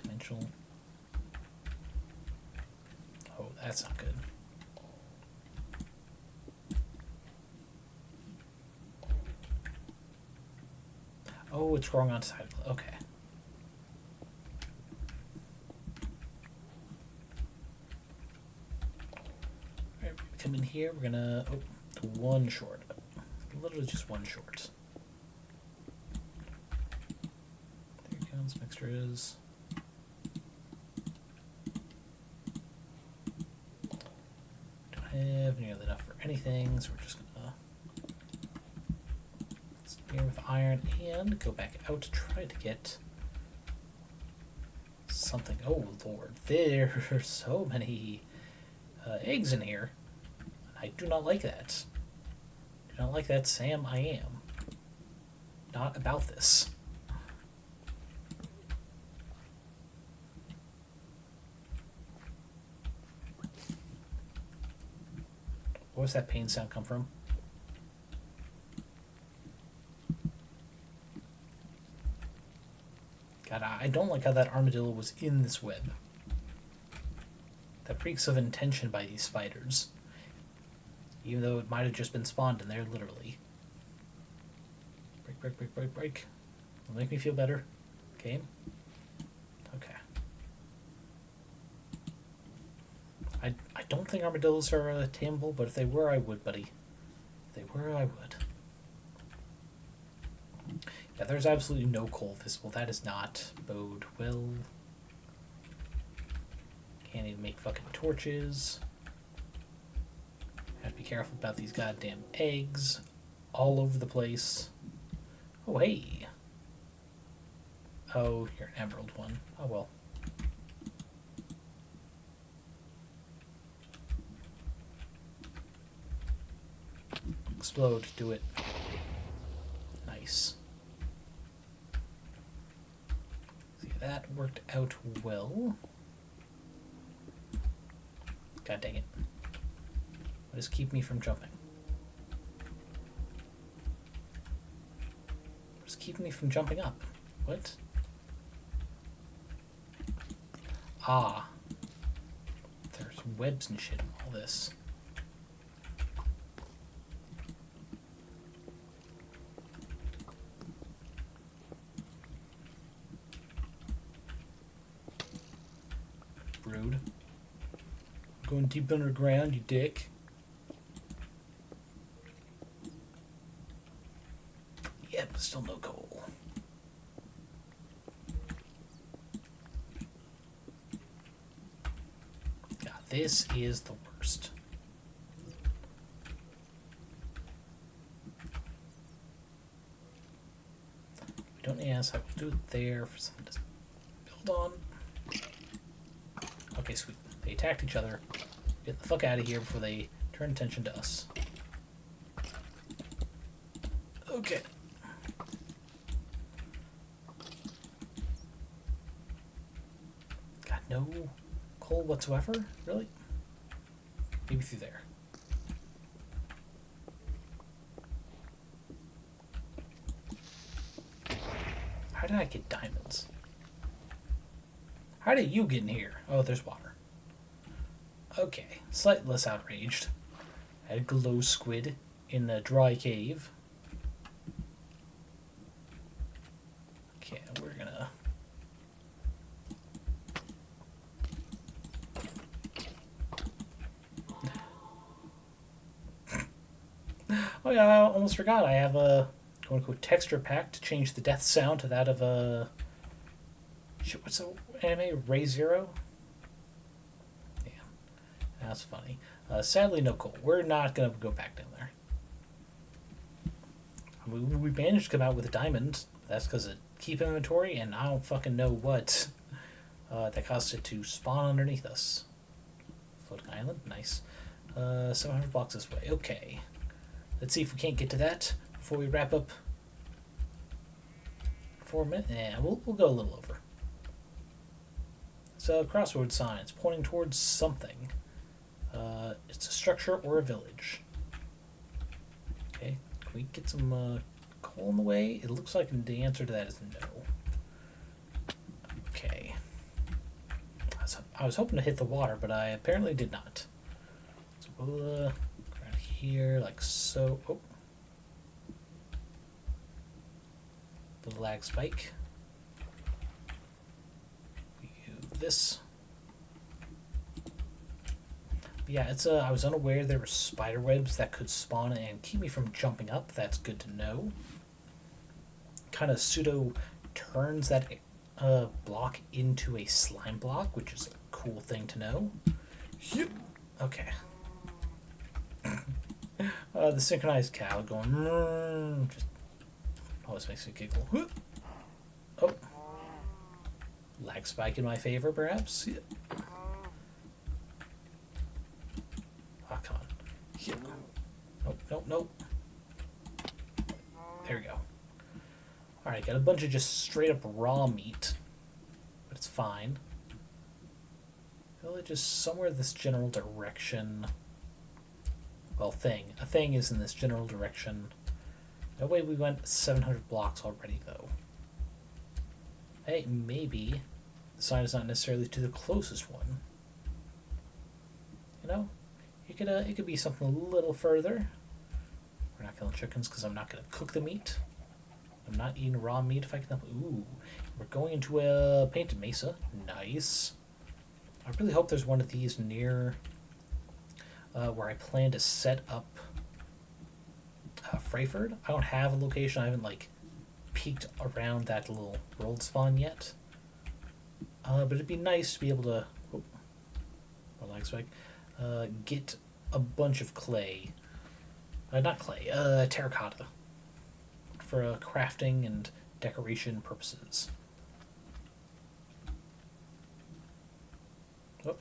Speaker 1: Dimensional. Oh, that's not good. Oh, it's growing on side. Okay. Alright, come in here. We're gonna... Oh, one short. Literally just one short. There comes some extras. Don't have nearly enough for anything, so we're just gonna here with iron and go back out to try to get something. Oh lord, there are so many eggs in here. I do not like that. Do not like that, Sam. I am not about this. Where's that pain sound come from? God, I don't like how that armadillo was in this web. That reeks of intention by these spiders. Even though it might have just been spawned in there, literally. Break. It'll make me feel better. Game? Okay. I don't think armadillos are tameable, but if they were, I would, buddy. If they were, I would. Yeah, there's absolutely no coal visible. That is not bode well. Can't even make fucking torches. Have to be careful about these goddamn eggs all over the place. Oh, hey. Oh, you're an emerald one. Oh, well. Explode. Do it. Nice. See, that worked out well. God dang it. What is keep me from jumping? What is keeping me from jumping up? What? Ah. There's webs and shit in all this. Rude. Going deep underground, you dick. Yep, still no coal. God, this is the worst. We don't need us. I will do it there for something to build on. Okay, sweet. They attacked each other. Get the fuck out of here before they turn attention to us. Okay. God, no coal whatsoever? Really? Maybe through there. How did I get diamonds? How did you get in here? Oh, there's water. Okay, slightly less outraged. I had a glow squid in a dry cave. Okay, we're gonna... Oh yeah, I almost forgot. I have a quote-unquote texture pack to change the death sound to that of a... Shit, what's the anime? Ray Zero? Yeah, that's funny. Sadly, no coal. We're not going to go back down there. We managed to come out with a diamond. That's because of keep inventory, and I don't fucking know what that caused it to spawn underneath us. Floating island, nice. 700 blocks this way. Okay. Let's see if we can't get to that before we wrap up. 4 minutes? Yeah, we'll go a little over. So, crossroad signs pointing towards something. It's a structure or a village. Okay, can we get some coal in the way? It looks like the answer to that is no. Okay. I was hoping to hit the water, but I apparently did not. So we'll go around here like so. Oh. The lag spike. This. But yeah, it's I was unaware there were spider webs that could spawn and keep me from jumping up. That's good to know. Kind of pseudo turns that block into a slime block, which is a cool thing to know. Yep. Okay. The synchronized cow going just always makes me giggle. Oh. Lag spike in my favor, perhaps? Yeah. Oh, come on. Yeah. Nope, nope, nope. There we go. Alright, got a bunch of just straight up raw meat. But it's fine. Village is somewhere in this general direction. Well, a thing is in this general direction. No way we went 700 blocks already, though. Hey, maybe the sign is not necessarily to the closest one. You know, it could be something a little further. We're not killing chickens because I'm not going to cook the meat. I'm not eating raw meat if I can. Ooh, we're going into a painted mesa. Nice. I really hope there's one of these near where I plan to set up Freyford. I don't have a location. I haven't peeked around that little world spawn yet. But it'd be nice to be able to get a bunch of clay. Not clay, terracotta. For crafting and decoration purposes. Oh.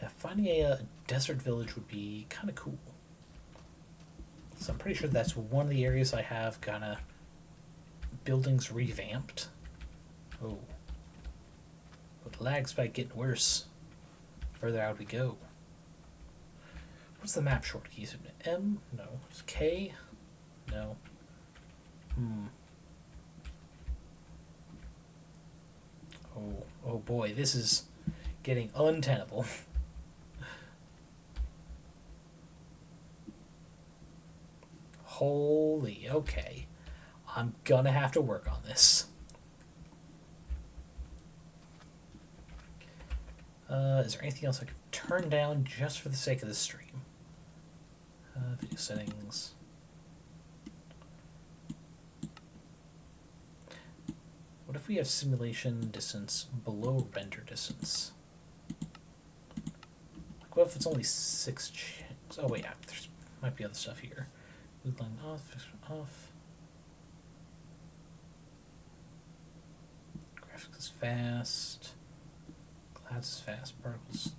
Speaker 1: Yeah, finding a desert village would be kind of cool. So I'm pretty sure that's one of the areas I have kind of buildings revamped. Oh. But the lag spike getting worse. Further out we go. What's the map short keys? M? No. It's K? No. Oh boy, this is getting untenable. Holy, okay. I'm gonna have to work on this. Is there anything else I could turn down just for the sake of the stream? Video settings. What if we have simulation distance below render distance? Like, what if it's only 6 channels? Oh wait, yeah, there's might be other stuff here. Move line off, fixture off. Graphics is fast. Clouds is fast. Particles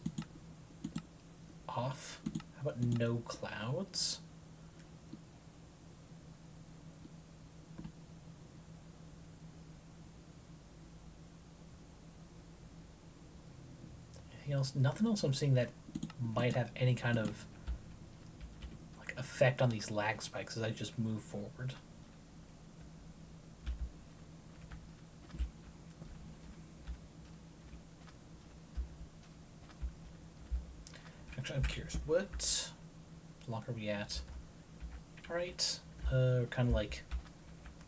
Speaker 1: off. How about no clouds? Anything else? Nothing else I'm seeing that might have any kind of like effect on these lag spikes as I just move forward. Actually, I'm curious. What block are we at? Alright. Kind of like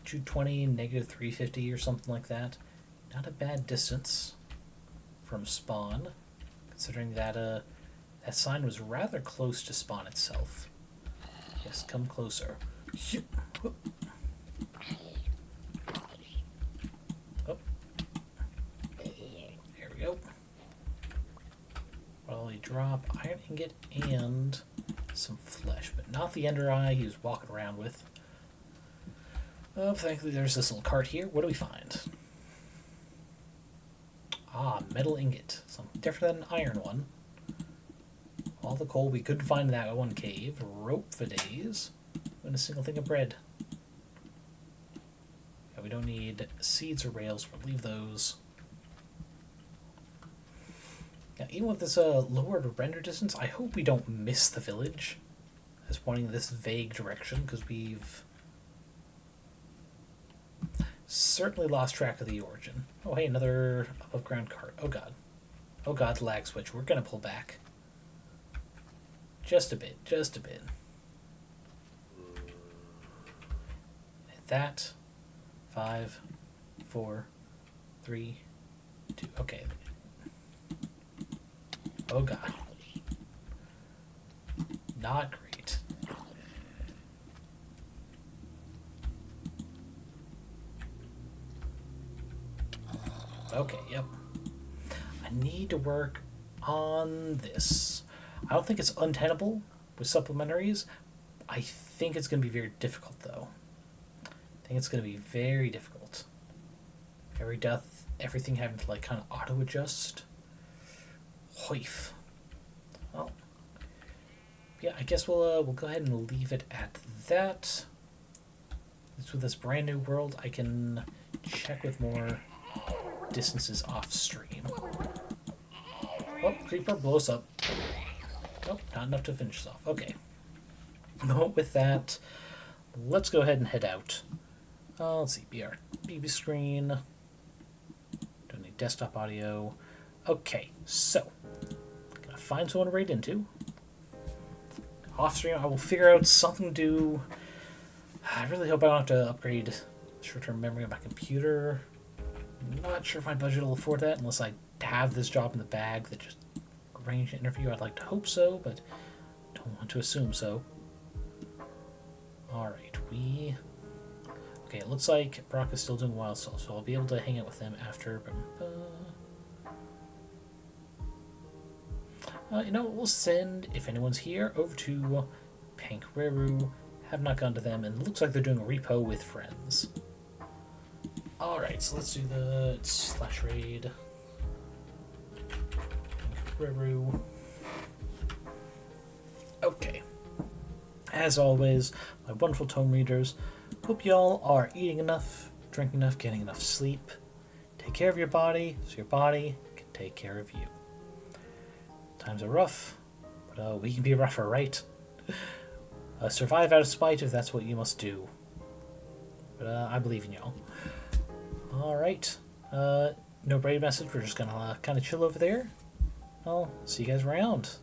Speaker 1: 220, negative 350 or something like that. Not a bad distance from spawn, considering that that sign was rather close to spawn itself. Yes, come closer. Oh. There we go. Probably drop iron ingot and some flesh, but not the ender eye he was walking around with. Oh, thankfully there's this little cart here. What do we find? Ah, metal ingot. Something different than an iron one. All the coal we could find in that one cave. Rope for days. And a single thing of bread. Yeah, we don't need seeds or rails. We'll leave those. Now, even with this lowered render distance, I hope we don't miss the village as pointing in this vague direction, because we've certainly lost track of the origin. Oh, hey, another above ground cart. Oh, God. Oh, God, lag switch. We're going to pull back. Just a bit. Just a bit. Hit that. 5, 4, 3, 2. Okay. Oh, God. Not great. Okay, yep. I need to work on this. I don't think it's untenable with supplementaries. I think it's going to be very difficult, though. I think it's going to be very difficult. Every death, everything having to, like, kind of auto-adjust. Hoif. Well, yeah, I guess we'll go ahead and leave it at that. With this brand new world, I can check with more distances off stream. Oh, creeper blows up. Oh, not enough to finish this off. Okay. Well, with that, let's go ahead and head out. Let's see, BB screen. Don't need desktop audio. Okay, so gonna find someone to raid into. Off stream, I will figure out something to do. I really hope I don't have to upgrade short-term memory on my computer. I'm not sure if my budget will afford that unless I have this job in the bag that just arrange an interview. I'd like to hope so, but don't want to assume so. Alright, okay, it looks like Brock is still doing wild stuff, so I'll be able to hang out with them after. You know, we'll send, if anyone's here, over to Pankreru. Have not gone to them, and it looks like they're doing a repo with friends. Alright, so let's do the slash raid. Pankreru. Okay. As always, my wonderful tome readers, hope y'all are eating enough, drinking enough, getting enough sleep. Take care of your body so your body can take care of you. Times are rough, but But we can be rougher, right? Survive out of spite if that's what you must do. But I believe in y'all. Alright. No braid message. We're just gonna kind of chill over there. I'll see you guys around.